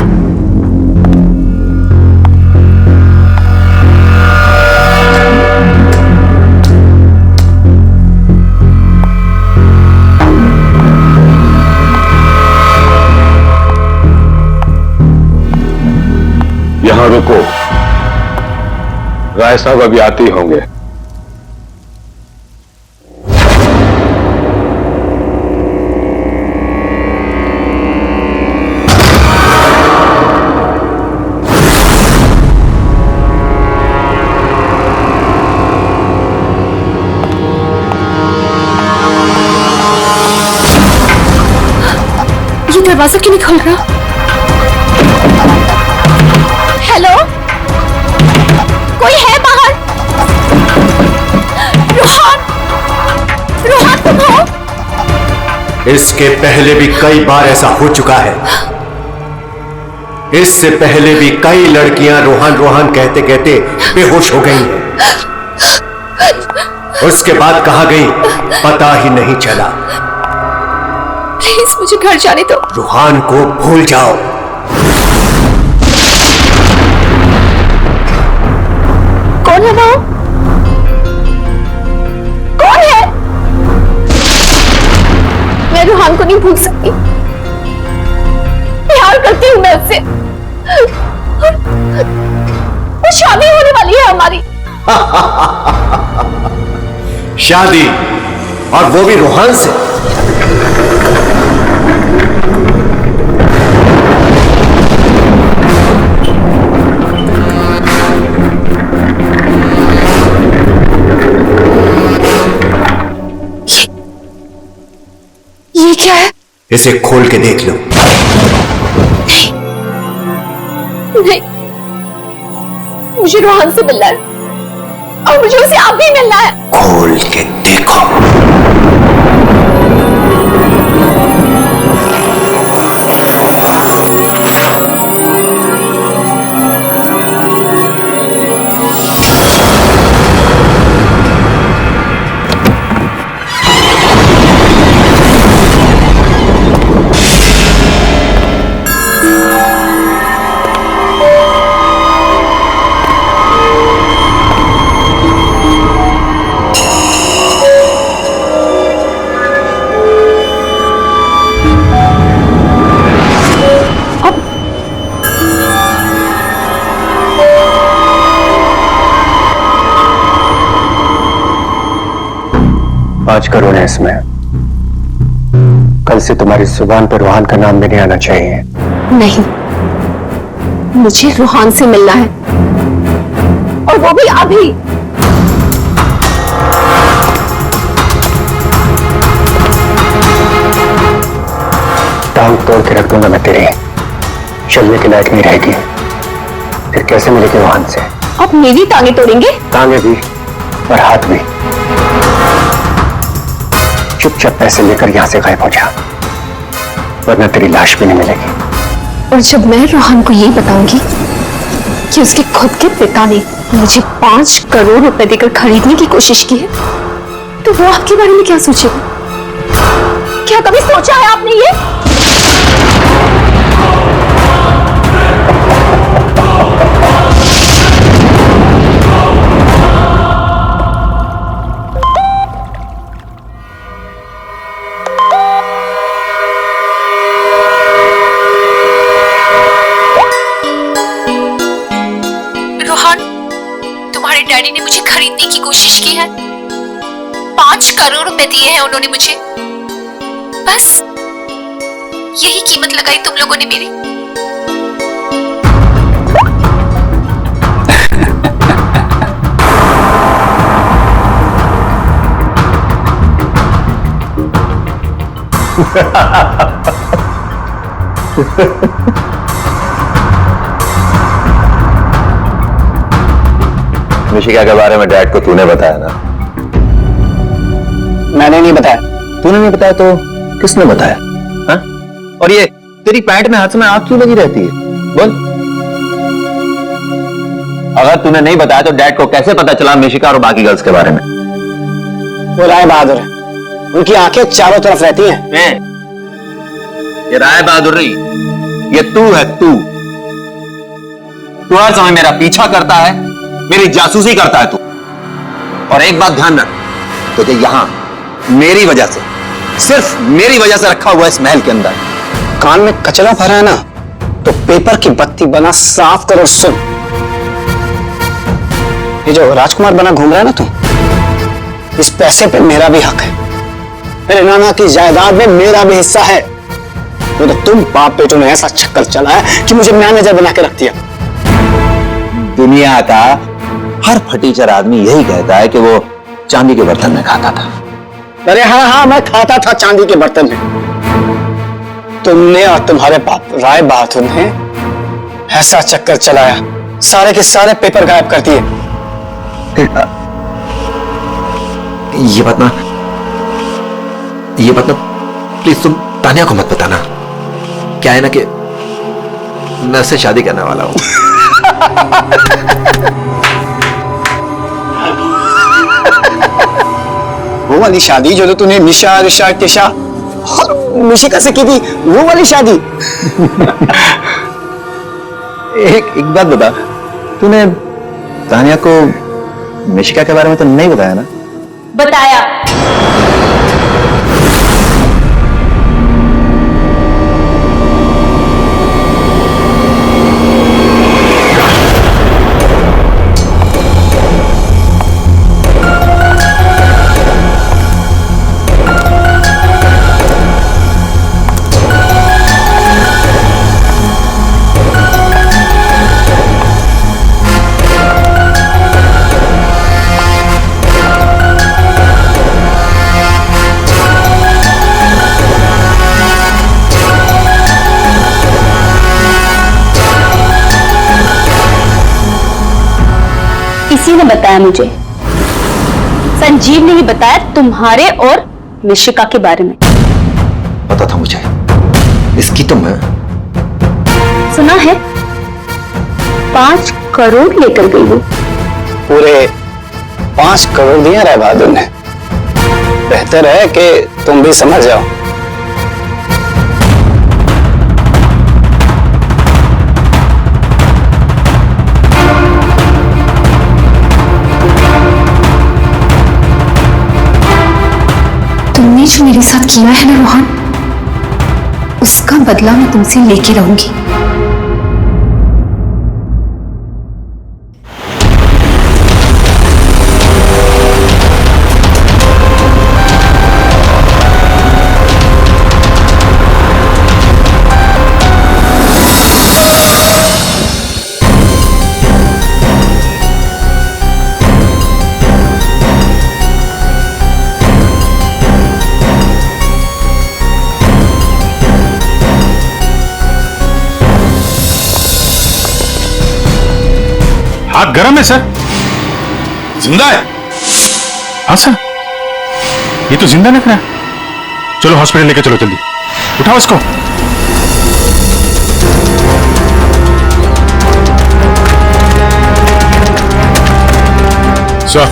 यहां रुको, राय साहब अभी आते ही होंगे। ये दरवाजा क्यों नहीं खुल रहा? हेलो, कोई है बाहर? रोहान, रोहान तुम हो? इसके पहले भी कई बार ऐसा हो चुका है। इससे पहले भी कई लड़कियां रोहान रोहान कहते कहते बेहोश हो गई हैं। उसके बाद कहां गई पता ही नहीं चला। प्लीज मुझे घर जाने दो। रोहान को भूल जाओ। कौन है वो? कौन है? मैं रोहान को नहीं भूल सकती। प्यार करती हूँ मैं उससे। शादी होने वाली है हमारी। शादी, और वो भी रोहान से। ये क्या है? इसे खोल के देख लो। नहीं, मुझे रोहन से मिलना है और मुझे उसे आप भी मिलना है। खोल के देखो। आज करो ना इसमें। कल से तुम्हारी जुबान पर रोहान का नाम भी नहीं आना चाहिए। नहीं, मुझे रोहान से मिलना है और वो भी अभी। टांग तोड़ के रख दूंगा मैं तेरी, चलने के लायक नहीं रहेगी। फिर कैसे मिलेगी रोहान से? आप मेरी टांगे तोड़ेंगे? टांगे भी और हाथ भी। चुपचाप पैसे लेकर यहां से गायब हो जा, वरना तेरी लाश भी नहीं मिलेगी। और जब मैं रोहन को यही बताऊंगी कि उसके खुद के पिता ने मुझे 5 करोड़ रुपए देकर खरीदने की कोशिश की है, तो वो आपके बारे में क्या सोचेगा? क्या कभी सोचा है आपने ये? तुम्हारे डैडी ने मुझे खरीदने की कोशिश की है। 5 करोड़ रुपए दिए हैं उन्होंने मुझे। बस यही कीमत लगाई तुम लोगों ने मेरी। निशिका के बारे में डैड को तूने बताया ना? मैंने नहीं बताया। तूने नहीं बताया तो किसने बताया? हा? और ये तेरी पैंट में हाथ में आग क्यों लगी रहती है? बोल। अगर तूने नहीं बताया तो डैड को कैसे पता चला निशिका और बाकी गर्ल्स के बारे में? वो राय बहादुर है, उनकी आंखें चारों तरफ रहती हैं। ये राय बहादुर नहीं, ये तू है। तू हर समय मेरा पीछा करता है, मेरी जासूसी करता है तू। और एक बात ध्यान रख, तुझे यहां मेरी वजह से, सिर्फ मेरी वजह से रखा हुआ है इस महल के अंदर। कान में कचरा भरा है ना, तो पेपर की बत्ती बना साफ कर और सुन। ये जो राजकुमार बना घूम रहा है ना तू, इस पैसे पे मेरा भी हक है। मेरे नाना की जायदाद में मेरा भी हिस्सा है। वो तो तुम बाप बेटों ने ऐसा चक्कर चला है कि मुझे मैनेजर बना के रख दिया। दुनिया का हर फटीचर आदमी यही कहता है कि वो चांदी के बर्तन में खाता था। अरे हाँ, मैं खाता था चांदी के बर्तन में। तुमने और तुम्हारे बाप राय बहादुर ने ऐसा चक्कर चलाया, सारे के सारे पेपर गायब कर दिए। ये बात ना प्लीज तुम तानिया को मत बताना। क्या है ना कि मैं उससे शादी करने वाला हूं। वो वाली शादी जो तूने निशा रिशा केशा और निशिका से की थी, वो वाली शादी। एक बात बता, तूने तानिया को निशिका के बारे में तो नहीं बताया ना? बताया। बताया मुझे, संजीव ने ही बताया तुम्हारे और मिशिका के बारे में। पता था मुझे, इसकी तो मैं सुना है 5 करोड़ लेकर गई वो। पूरे 5 करोड़ दिए राय बहादुर ने। बेहतर है कि तुम भी समझ जाओ। तुमने जो मेरे साथ किया है ना रोहन, उसका बदला मैं तुमसे लेके रहूंगी। हाथ गर्म है सर। जिंदा है? हाँ सर, ये तो जिंदा लग रहा है। चलो हॉस्पिटल लेके चलो जल्दी, उठाओ इसको। सर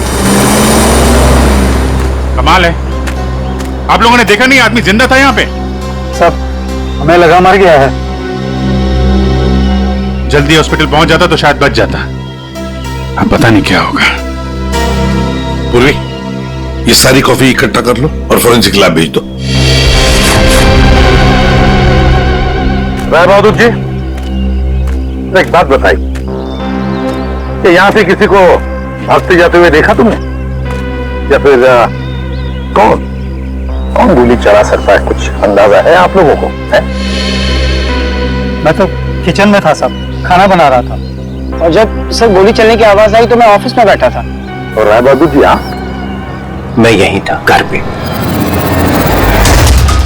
कमाल है, आप लोगों ने देखा नहीं आदमी जिंदा था यहाँ पे? सब हमें लगा मर गया है। जल्दी हॉस्पिटल पहुंच जाता तो शायद बच जाता। अब पता नहीं क्या होगा। पूर्वी, ये सारी कॉफी इकट्ठा कर लो और फॉरेंसिक लैब भेज दो। राय बहादुर जी, एक बात बताई कि यहां से किसी को भागते जाते हुए देखा तुमने, या फिर कौन कौन गोली चला सकता है, कुछ अंदाजा है आप लोगों को? है? मैं तो किचन में था साहब, खाना बना रहा था, और जब सर गोली चलने की आवाज आई तो मैं ऑफिस में बैठा था। और राय बहादुर जी आप? मैं यहीं था, घर पे।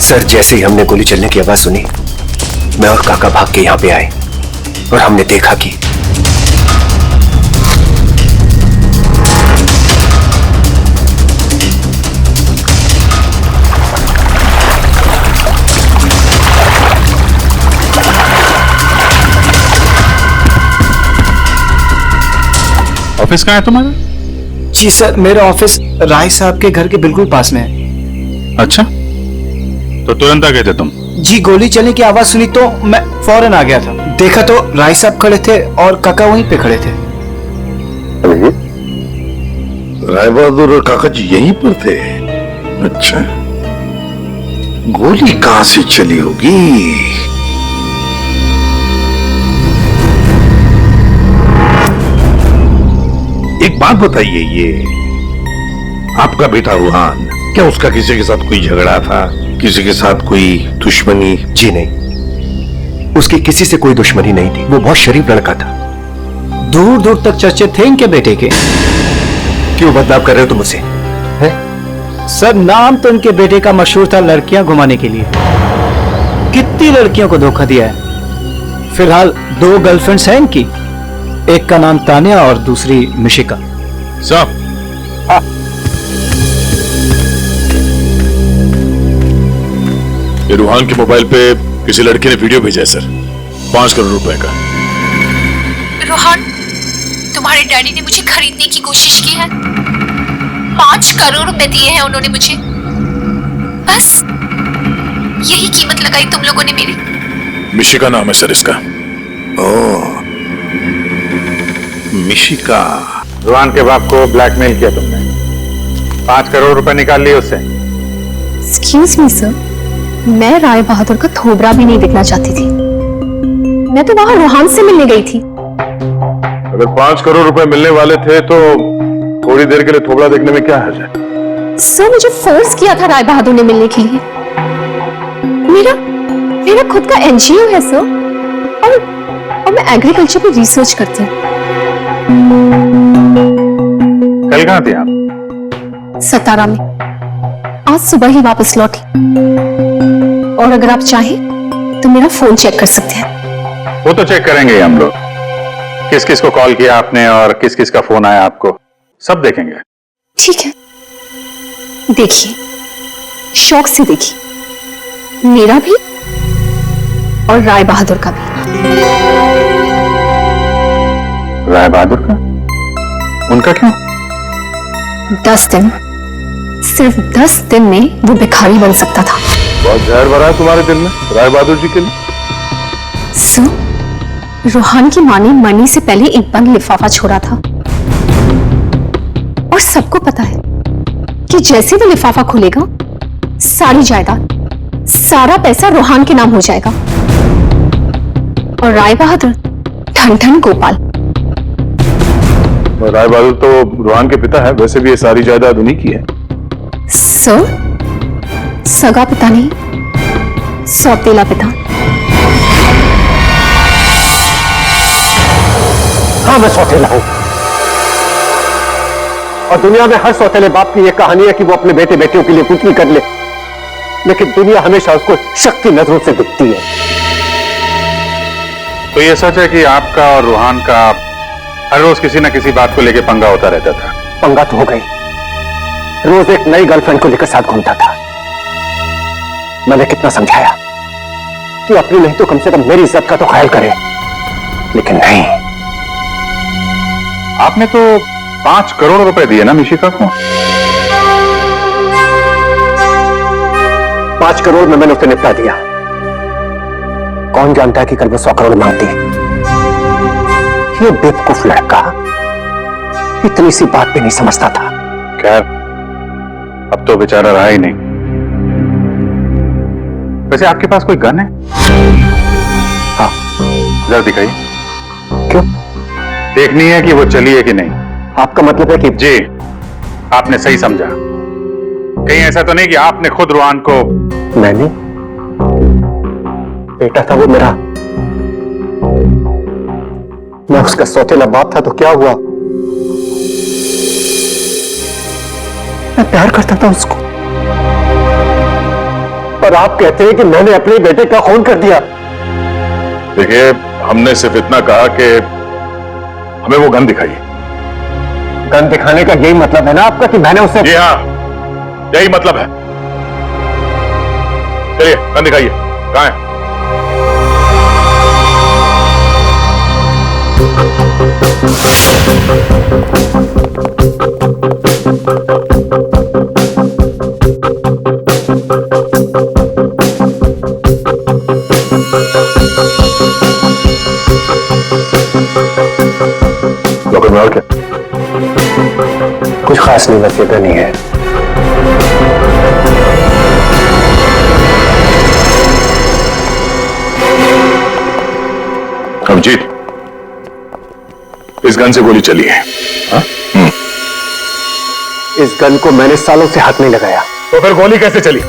सर, जैसे ही हमने गोली चलने की आवाज सुनी, मैं और काका भाग के यहां पे आए और हमने देखा कि ऑफिस कहाँ है तुम्हारा? जी सर, मेरा ऑफिस राय साहब के घर के बिल्कुल पास में है। अच्छा, तो तुरंत आ गए थे तुम? जी, गोली चलने की आवाज सुनी तो मैं फौरन आ गया था। देखा तो राय साहब खड़े थे और काका वहीं पे खड़े थे। राय बहादुर और काका जी यहीं पर थे? अच्छा, गोली कहां से चली होगी? एक बात बताइए, ये आपका बेटा रूहान, क्या उसका किसी के साथ कोई झगड़ा था, किसी के साथ कोई दुश्मनी? जी नहीं, उसकी किसी से कोई दुश्मनी नहीं थी। वो बहुत शरीफ लड़का था। दूर दूर तक चर्चे थे इनके बेटे के। क्यों बदनाम कर रहे हो तुम उसे? सर, नाम तो इनके बेटे का मशहूर था लड़कियां घुमाने के लिए। कितनी लड़कियों को धोखा दिया है। फिलहाल 2 गर्लफ्रेंड्स हैं इनकी, एक का नाम तानिया और दूसरी मिशिका। साहब, ये रूहान के मोबाइल पे किसी लड़के ने वीडियो भेजा है सर, 5 करोड़ रुपए का। रोहन, तुम्हारे डैडी ने मुझे खरीदने की कोशिश की है। 5 करोड़ रुपए दिए हैं उन्होंने मुझे। बस यही कीमत लगाई तुम लोगों ने मेरी। मिशिका नाम है सर इसका। ओह, मिशिका। रूहान के बाप को ब्लैकमेल किया तुमने, 5 करोड़ रुपए निकाल लिए उससे। एक्सक्यूज मी सर, मैं राय बहादुर का थोबरा भी नहीं देखना चाहती थी। मैं तो वहां रोहन से मिलने गई थी। अगर 5 करोड़ रुपए मिलने वाले थे तो थोड़ी देर के लिए थोबड़ा देखने में क्या हर्ज है? सर, मुझे फोर्स किया था राय बहादुर ने मिलने के लिए। मेरा खुद का एनजीओ है सर, और मैं एग्रीकल्चर पे रिसर्च करती हूँ। कल कहाँ थे आप? सतारा में। आज सुबह ही वापस लौटी। और अगर आप चाहें तो मेरा फोन चेक कर सकते हैं। वो तो चेक करेंगे हम लोग, किस किस को कॉल किया आपने और किस किस का फोन आया आपको। सब देखेंगे। ठीक है, देखिए, शौक से देखिए, मेरा भी और राय बहादुर का भी। राय बहादुर का? उनका क्यों? 10 दिन, सिर्फ 10 दिन में वो भिखारी बन सकता था। बहुत जहर भरा है तुम्हारे दिल में राय बहादुर जी के लिए। रोहान की मां ने मरने से पहले एक बंद लिफाफा छोड़ा था और सबको पता है कि जैसे वो लिफाफा खुलेगा, सारी जायदाद, सारा पैसा रोहान के नाम हो जाएगा और राय बहादुर ठन ठन गोपाल। राय बहादुर तो रोहान के पिता है, वैसे भी ये सारी जायदाद उन्हीं की है। सर, सगा पिता नहीं, सौतेला पिता। हाँ, मैं सौतेला हूं और दुनिया में हर सौतेले बाप की यह कहानी है कि वो अपने बेटे बेटियों के लिए कुछ भी कर ले, लेकिन दुनिया हमेशा उसको शक की नजरों से दिखती है। तो ये सच है कि आपका और रोहान का हर रोज किसी न किसी बात को लेकर पंगा होता रहता था? पंगा तो हो गई, रोज एक नई गर्लफ्रेंड को लेकर साथ घूमता था। मैंने कितना समझाया कि अपनी नहीं तो कम से कम मेरी इज्जत का तो ख्याल करे, लेकिन नहीं। आपने तो 5 करोड़ रुपए दिए ना मिशिका को? 5 करोड़ में मैंने उसे निपटा दिया। कौन जानता है कि कल वो 100 करोड़ मांगती। ये बेवकूफ लड़का इतनी सी बात भी नहीं समझता था। खैर, अब तो बेचारा रहा ही नहीं। वैसे आपके पास कोई गन है? हाँ, जरा दिखाइए। क्यों? देखनी है कि वो चली है कि नहीं। आपका मतलब है कि? जी, आपने सही समझा। कहीं ऐसा तो नहीं कि आपने खुद रोहान को? मैंने? बेटा था वो मेरा, मैं उसका सौतेला बाप था, तो क्या हुआ? मैं प्यार करता था उसको, पर आप कहते हैं कि मैंने अपने बेटे का खून कर दिया। देखिए, हमने सिर्फ इतना कहा कि हमें वो गन दिखाइए। गन दिखाने का यही मतलब है ना आपका कि मैंने उसे? जी हाँ, यही मतलब है। चलिए, गन दिखाइए। कहां है? लॉकर में और क्या? कुछ खास नहीं, बस ये नहीं है। अभिजीत, इस गन से गोली चली है। इस गन को मैंने सालों से हाथ नहीं लगाया। तो फिर गोली कैसे चली?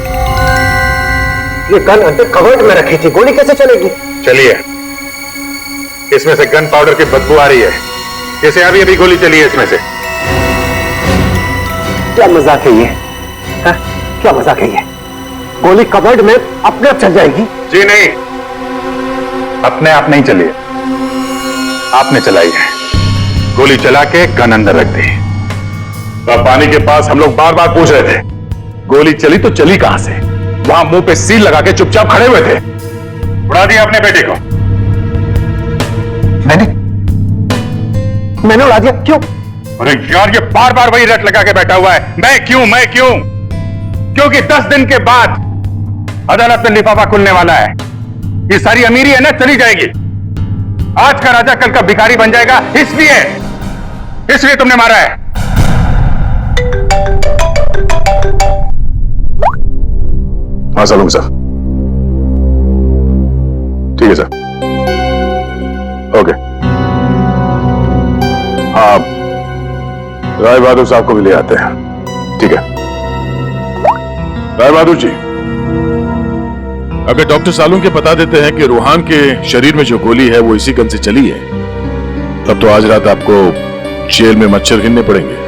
ये गन अंदर कवर्ड में रखी थी, गोली कैसे चलेगी? चलिए, इसमें से गन पाउडर की बदबू आ रही है। जैसे अभी अभी गोली चली है इसमें से। क्या मजाक है ये? हा? क्या मजाक है ये? गोली कवर्ड में अपने आप चल जाएगी? जी नहीं, अपने आप नहीं चली है, आपने चलाई है। गोली चला के गन अंदर रख दी। पानी के पास हम लोग बार बार पूछ रहे थे, गोली चली तो चली कहां से? वहां मुंह पे सील लगा के चुपचाप खड़े हुए थे। उड़ा दिया अपने बेटे को। मैंने उड़ा दिया? क्यों? अरे यार, ये बार बार वही रट लगा के बैठा हुआ है, मैं क्यों? क्योंकि 10 दिन के बाद अदालत में लिफाफा खुलने वाला है। ये सारी अमीरी है ना, चली जाएगी। आज का राजा कल का भिखारी बन जाएगा, इसलिए तुमने मारा है। हाँ सालूम सर, ठीक है सर, ओके। हाँ, राय बहादुर साहब को भी ले आते हैं। ठीक है राय बहादुर जी, अगर डॉक्टर सालूम के बता देते हैं कि रोहान के शरीर में जो गोली है वो इसी गन से चली है, तब तो आज रात आपको जेल में मच्छर गिनने पड़ेंगे।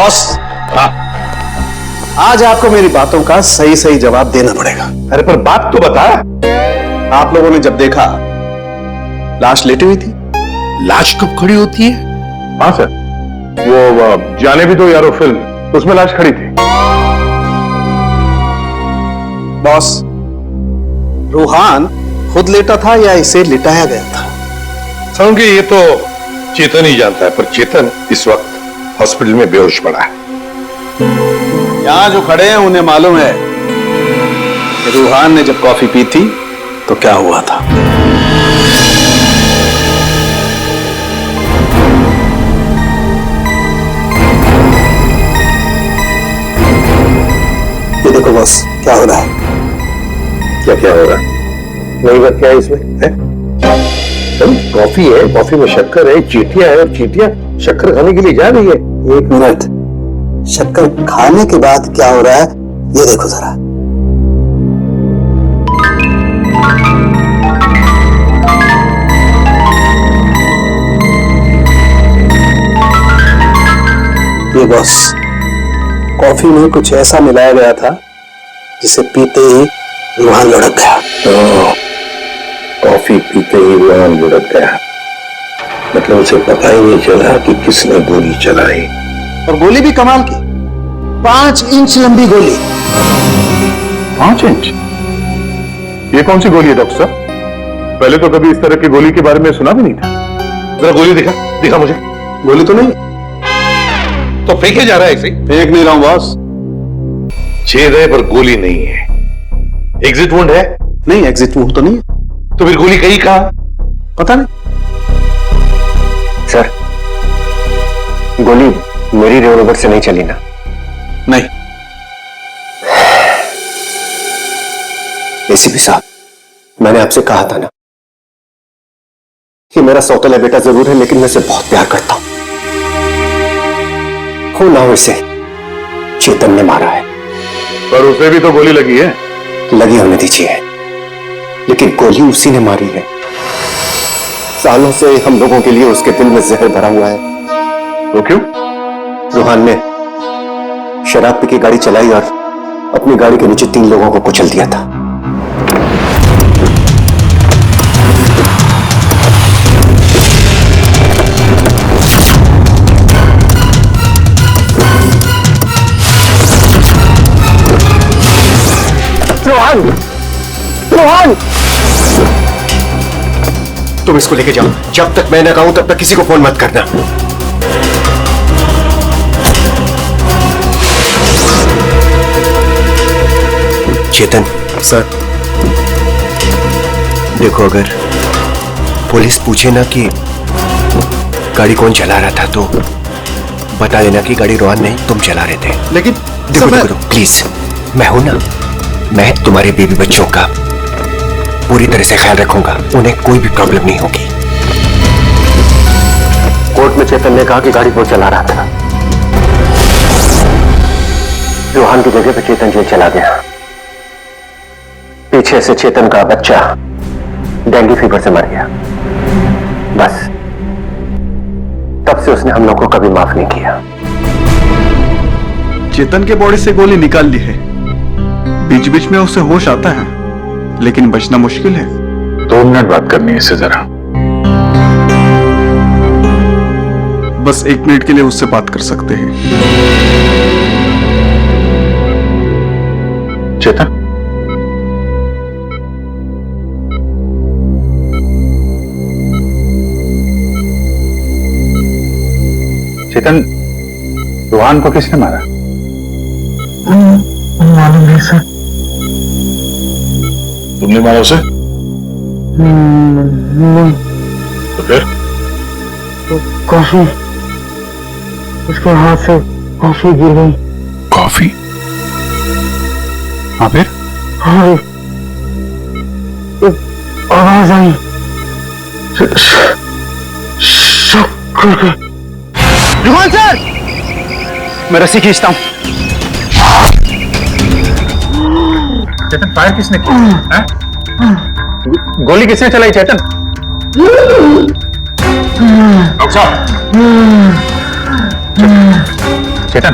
बॉस, आज आपको मेरी बातों का सही सही जवाब देना पड़ेगा। अरे पर बात तो बता। आप लोगों ने जब देखा लाश लेटी हुई थी। लाश कब खड़ी होती है? हाँ सर, वो जाने भी दो यारो फिल्म, उसमें लाश खड़ी थी। बॉस, रूहान खुद लेटा था या इसे लिटाया गया था? समझे, ये तो चेतन ही जानता है, पर चेतन इस वक्त हॉस्पिटल में बेहोश पड़ा है। यहां जो खड़े हैं उन्हें मालूम है कि रूहान ने जब कॉफी पी थी तो क्या हुआ था। ये देखो बॉस, क्या हो रहा है? क्या हो रहा है? नई बात क्या है इसमें? है? कॉफी है, कॉफी में शक्कर है, चींटियां है, और चींटियां शक्कर खाने के लिए जा रही है। एक मिनट, शक्कर खाने के बाद क्या हो रहा है ये देखो जरा। ये बॉस, कॉफी में कुछ ऐसा मिलाया गया था जिसे पीते ही रूहान लुढ़क गया। कॉफी पीते ही रूहान लुढ़क गया, मतलब उसे पता ही नहीं चला कि किसने गोली चलाई। और गोली भी कमाल की, 5 इंच लंबी गोली। 5 इंच? ये कौन सी गोली है डॉक्टर साहब? पहले तो कभी इस तरह की गोली के बारे में सुना भी नहीं था। जरा गोली दिखा मुझे। गोली तो नहीं, तो फेंके जा रहा है ऐसे ही? फेंक नहीं रहा हूं बॉस। छेद है पर गोली नहीं है। एग्जिट वुंड है? नहीं, एग्जिट वुंड तो नहीं। तो फिर गोली कहीं कहां? पता नहीं सर, गोली मेरी रिवॉल्वर से नहीं चली ना? नहीं। एसीपी साहब, मैंने आपसे कहा था ना कि मेरा सौतेला बेटा जरूर है, लेकिन मैं उसे बहुत प्यार करता हूं। हो ना हो इसे चेतन ने मारा है। पर उसे भी तो गोली लगी है। लगी होने दीजिए, लेकिन गोली उसी ने मारी है। सालों से हम लोगों के लिए उसके दिल में जहर भरा हुआ है। तो क्यों? रूहान ने शराब पी के गाड़ी चलाई और अपनी गाड़ी के नीचे 3 लोगों को कुचल दिया था। रोहन! रोहन! तुम इसको लेके जाओ, जब तक मैं ना कहूं तब तक किसी को फोन मत करना। चेतन सर, देखो अगर पुलिस पूछे ना कि गाड़ी कौन चला रहा था तो बता देना कि गाड़ी रोहन नहीं, तुम चला रहे थे। लेकिन देखो प्लीज, मैं हूं ना, मैं तुम्हारे बेबी बच्चों का पूरी तरह से ख्याल रखूंगा, उन्हें कोई भी प्रॉब्लम नहीं होगी। कोर्ट में चेतन ने कहा कि गाड़ी वो चला रहा था। रोहन की जगह पर चेतन जेल चला गया। पीछे से चेतन का बच्चा डेंगू फीवर से मर गया। बस तब से उसने हम लोग को कभी माफ नहीं किया। चेतन के बॉडी से गोली निकाल ली है, बीच बीच में उसे होश आता है, लेकिन बचना मुश्किल है। 2 मिनट बात करनी है इससे जरा। बस 1 मिनट के लिए उससे बात कर सकते हैं। चेतन, चेतन, रोहन को किसने मारा? मालूम नहीं सर। तुमने मारा उसे? नहीं। तो फिर? तो कॉफी, उसके हाथ से कॉफी गिर गई। कॉफी? हाँ फिर? हाँ, एक आवाज आई, शक करके। रोहन सर, मैं रस्सी खींचता हूं। चेतन, फायर किसने किया? गोली किसने चलाई चेतन? डॉक्टर साहब, चेतन।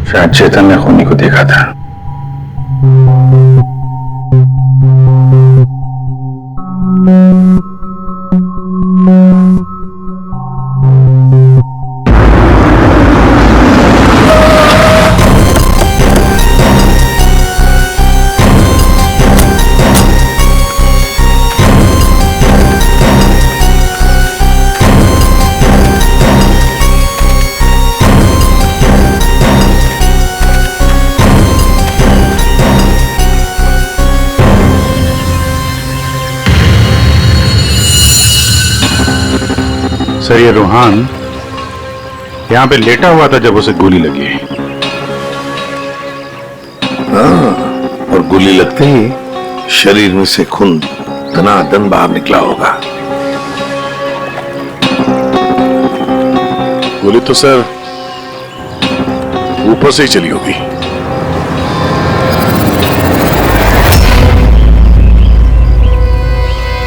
शायद चेतन ने खूनी को देखा था। सर ये रूहान यहां पे लेटा हुआ था जब उसे गोली लगी। हाँ, और गोली लगते ही शरीर में से खून दनादन बाहर निकला होगा। गोली तो सर ऊपर से ही चली होगी।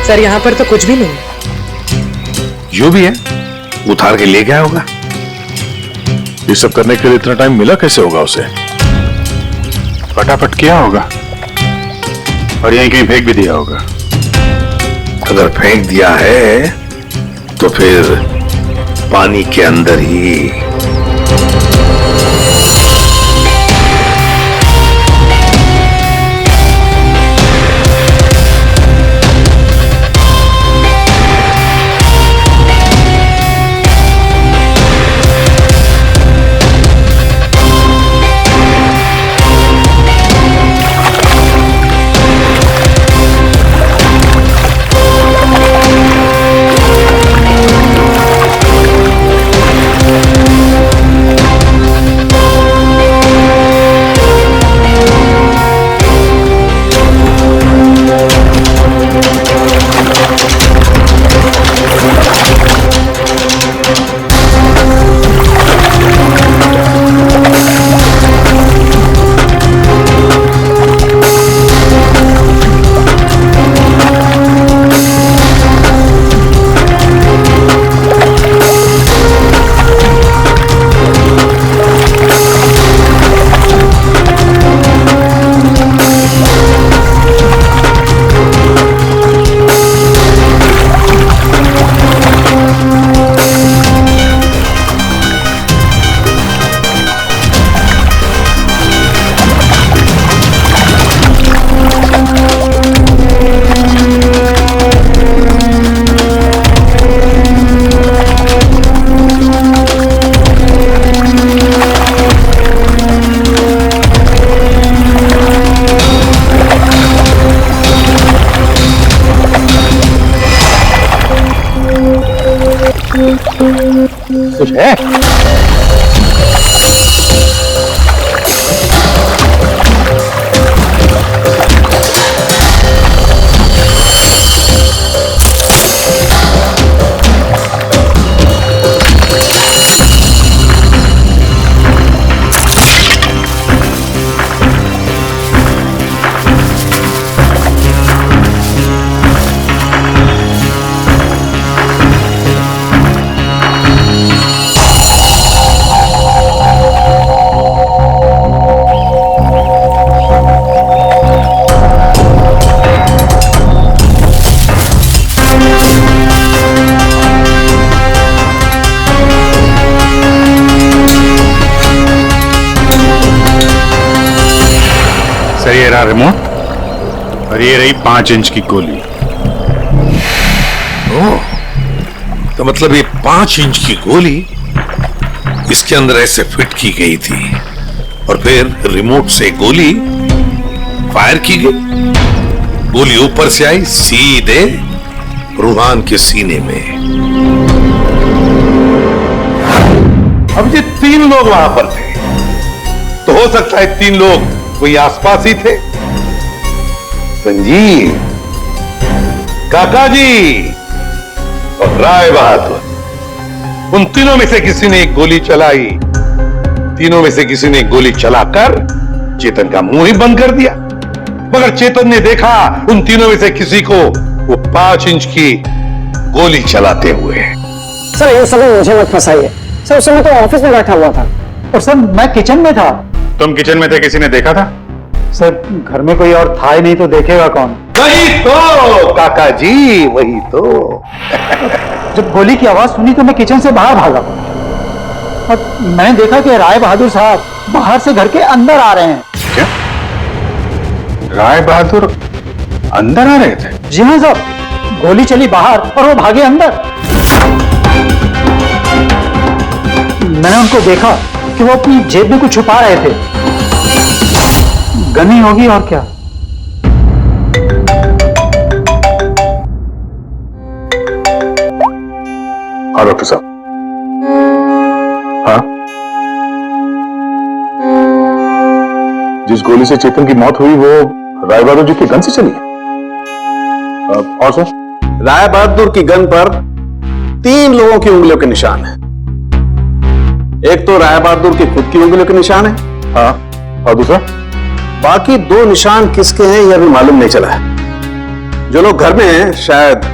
सर यहाँ पर तो कुछ भी नहीं। जो भी है उतार के ले गया होगा। ये सब करने के लिए इतना टाइम मिला कैसे होगा उसे? फटाफट किया होगा और यहीं कहीं फेंक भी दिया होगा। अगर फेंक दिया है तो फिर पानी के अंदर ही। कुछ है? सर ये रहा रिमोट और ये रही 5 इंच की गोली। ओह, तो मतलब ये 5 इंच की गोली इसके अंदर ऐसे फिट की गई थी और फिर रिमोट से गोली फायर की गई। गोली ऊपर से आई सीधे रूहान के सीने में। अब ये 3 लोग वहां पर थे, तो हो सकता है 3 लोग कोई आसपास ही थे। संजीव, काका जी और राय बहादुर, उन तीनों में से किसी ने एक गोली चलाई तीनों में से किसी ने गोली चलाकर चेतन का मुंह ही बंद कर दिया। मगर चेतन ने देखा उन तीनों में से किसी को वो 5 इंच की गोली चलाते हुए। सर ये समय मुझे मत फंसाइए सर, उस समय तो ऑफिस में बैठा हुआ था। और सर मैं किचन में था। तुम किचन में थे, किसी ने देखा था? सर घर में कोई और था ही नहीं तो देखेगा कौन? वही तो काका जी, वही तो। जब गोली की आवाज सुनी तो मैं किचन से बाहर भागा और मैंने देखा कि राय बहादुर साहब बाहर से घर के अंदर आ रहे हैं। क्या? राय बहादुर अंदर आ रहे थे? जी हाँ साहब, गोली चली बाहर और वो भागे अंदर। मैंने उनको देखा कि वो अपनी जेब में कुछ छुपा रहे थे। गनी होगी और क्या। हाँ डॉक्टर साहब। हाँ, जिस गोली से चेतन की मौत हुई वो राय बहादुर जी की गन से चली है। और सर? राय बहादुर की गन पर 3 लोगों की उंगलियों के निशान है। एक तो राय बहादुर की खुद की उंगलियों के निशान है। हाँ, और दूसरा? बाकी 2 निशान किसके हैं यह भी मालूम नहीं चला है। जो लोग घर में हैं शायद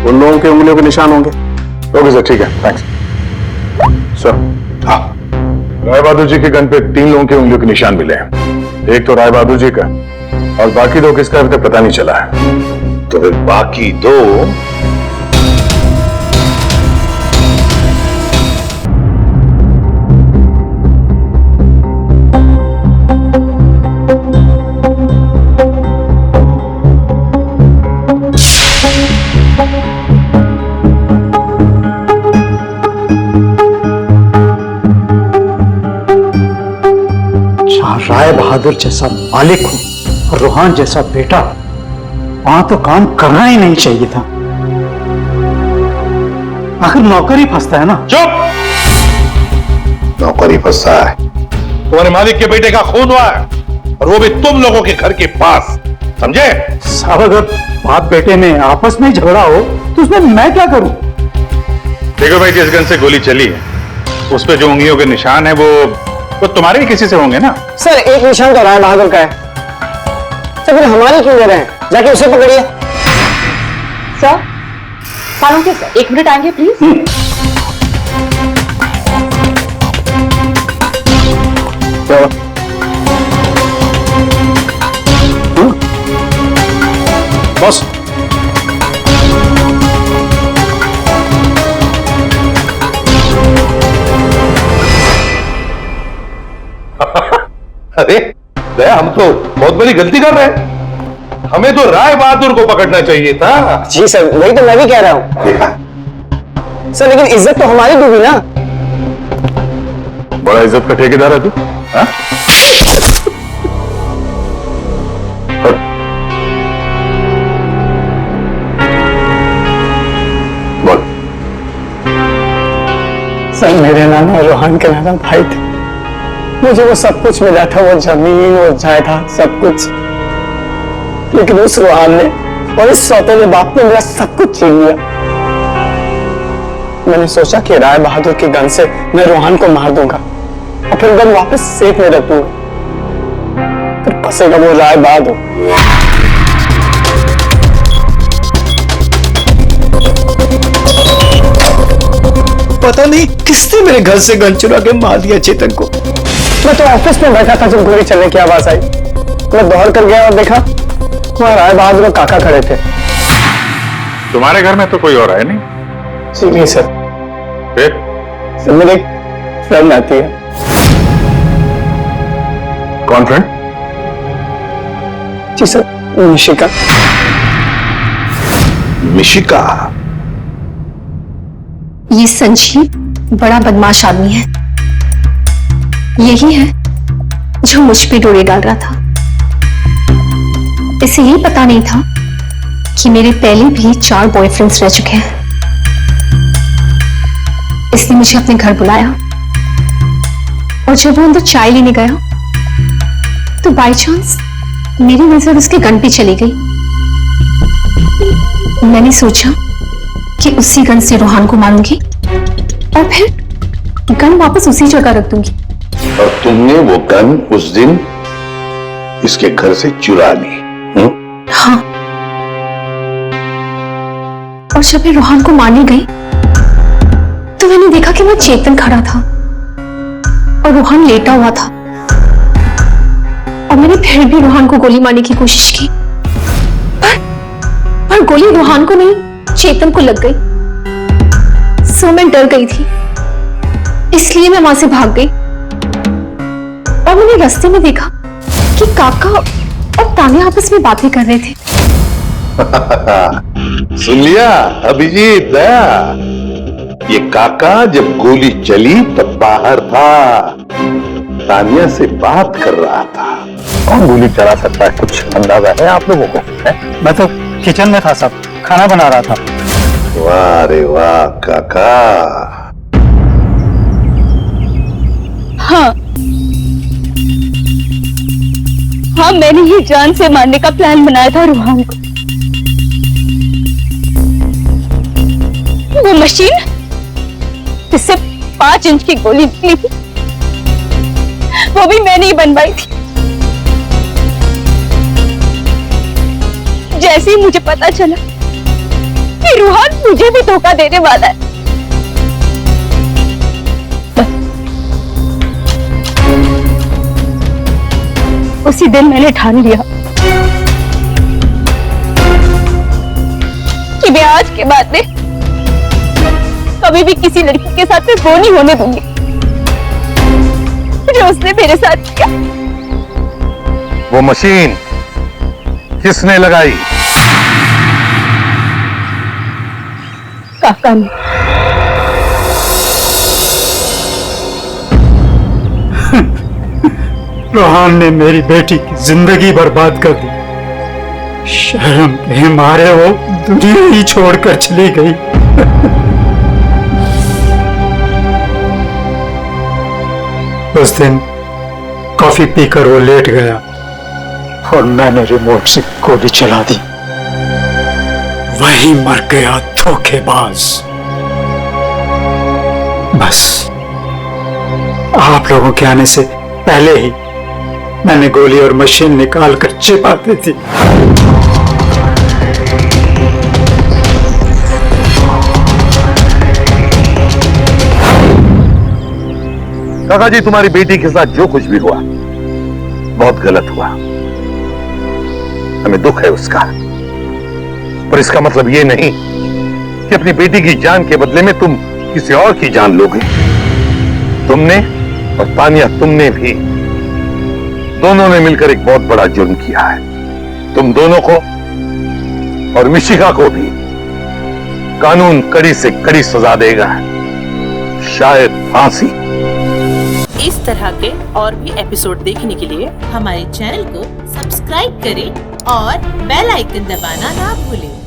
उन लोगों के उंगलियों के निशान होंगे। ओके सर, ठीक है, थैंक्स सर। हाँ, राय बहादुर जी के गन पे 3 लोगों की उंगलियों के निशान मिले हैं। एक तो राय बहादुर जी का और बाकी 2 किसका अभी तक पता नहीं चला है। तो फिर बाकी 2 राय बहादुर जैसा मालिक हो और रूहान जैसा बेटा, वहां तो काम करना ही नहीं चाहिए था। आखिर नौकर ही फंसता है ना। चुप! नौकर ही फंसता है। तुम्हारे मालिक के बेटे का खून हुआ है और वो भी तुम लोगों के घर के पास, समझे? साहब अगर बाप बेटे में आपस में झगड़ा हो तो उसमें मैं क्या करूं? देखो भाई, जिस गन से गोली चली है उस पे जो उंगलियों के निशान है वो तुम्हारे ही किसी से होंगे ना। सर एक निशान तो राय बहादुर का है। सर फिर हमारे क्यों ले रहे हैं? जाके उसे पकड़िए। सर सालों के सर 1 मिनट आएंगे प्लीज। बॉस, अरे दया, हम तो बहुत बड़ी गलती कर रहे हैं। हमें तो राय बहादुर को पकड़ना चाहिए था। जी सर, वही तो मैं भी कह रहा हूँ सर, लेकिन इज्जत तो हमारी डूबी ना। बड़ा इज्जत का ठेकेदार है तू। हाँ? बोल। सर मेरे नाना रूहान के नाना भाई थे। मुझे वो सब कुछ मिला था, वो जमीन, वो जायदाद, सब कुछ। लेकिन उस रूहान ने और इस सौतेले बाप ने मेरा सब कुछ छीन लिया। मैंने सोचा कि राय बहादुर की गन से मैं रूहान को मार दूंगा और फिर गन वापस सेफ में रख दूंगा। फिर फंसेगा वो राय बहादुर। पता नहीं किसने मेरे घर से गन चुरा के मार दिया चेतन को। मैं तो ऑफिस में बैठा था जब गोली चलने की आवाज आई। मैं दौड़ कर गया और देखा वहां राय बहादुर और काका खड़े थे। तुम्हारे घर में तो कोई और है नहीं? जी नहीं सर। फिर? सर मेरी एक फ्रेंड आती है। कौन फ्रेंड? जी सर, मिशिका। मिशिका? ये संजीव बड़ा बदमाश आदमी है। यही है जो मुझ पे डोरी डाल रहा था। इसे ये पता नहीं था कि मेरे पहले भी 4 बॉयफ्रेंड्स रह चुके हैं। इसने मुझे अपने घर बुलाया और जब वो अंदर चाय लेने गया तो बाय चांस मेरी नजर उसके गन पे चली गई। मैंने सोचा कि उसी गन से रूहान को मारूंगी और फिर गन वापस उसी जगह रख दूंगी। और तुमने वो गन उस दिन इसके घर से चुरा ली। हाँ। और जब मैं रोहन को मारने गई तो मैंने देखा कि वो चेतन खड़ा था और रोहन लेटा हुआ था, और मैंने फिर भी रोहन को गोली मारने की कोशिश की, पर गोली रोहन को नहीं चेतन को लग गई। सो मैं डर गई थी, इसलिए मैं वहां से भाग गई। और मैंने रास्ते में देखा कि काका और तानिया आपस में बातें कर रहे थे। सुन लिया अभिजीत? दया, ये काका जब गोली चली तब बाहर था, तानिया से बात कर रहा था। कौन गोली चला सकता है, कुछ अंदाजा है आप लोगों को? मैं तो किचन में था साहब, खाना बना रहा था। वाह रे वाह काका। हाँ हाँ, मैंने ही जान से मारने का प्लान बनाया था रोहन को। वो मशीन जिससे 5 इंच की गोली निकली थी, वो भी मैंने ही बनवाई थी। जैसे ही मुझे पता चला कि रोहन मुझे भी धोखा देने वाला है, उसी दिन मैंने ठान लिया कि मैं आज के बाद में कभी भी किसी लड़की के साथ वो नहीं होने दूंगी जो उसने मेरे साथ किया। वो मशीन किसने लगाई? काका ने। रोहन ने मेरी बेटी की जिंदगी बर्बाद कर दी। शर्म के मारे वो दुनिया ही छोड़कर चली गई। उस दिन कॉफी पीकर वो लेट गया और मैंने रिमोट से गोली चला दी। वही मर गया धोखेबाज। बस आप लोगों के आने से पहले ही मैंने गोली और मशीन निकाल कर छिपा दी थी। काका जी, तुम्हारी बेटी के साथ जो कुछ भी हुआ बहुत गलत हुआ, हमें दुख है उसका, पर इसका मतलब ये नहीं कि अपनी बेटी की जान के बदले में तुम किसी और की जान लोगे। तुमने और तानिया, तुमने भी, दोनों ने मिलकर एक बहुत बड़ा जुर्म किया है। तुम दोनों को और मिशिका को भी कानून कड़ी से कड़ी सजा देगा, शायद फांसी। इस तरह के और भी एपिसोड देखने के लिए हमारे चैनल को सब्सक्राइब करें और बेल आइकन दबाना ना भूलें।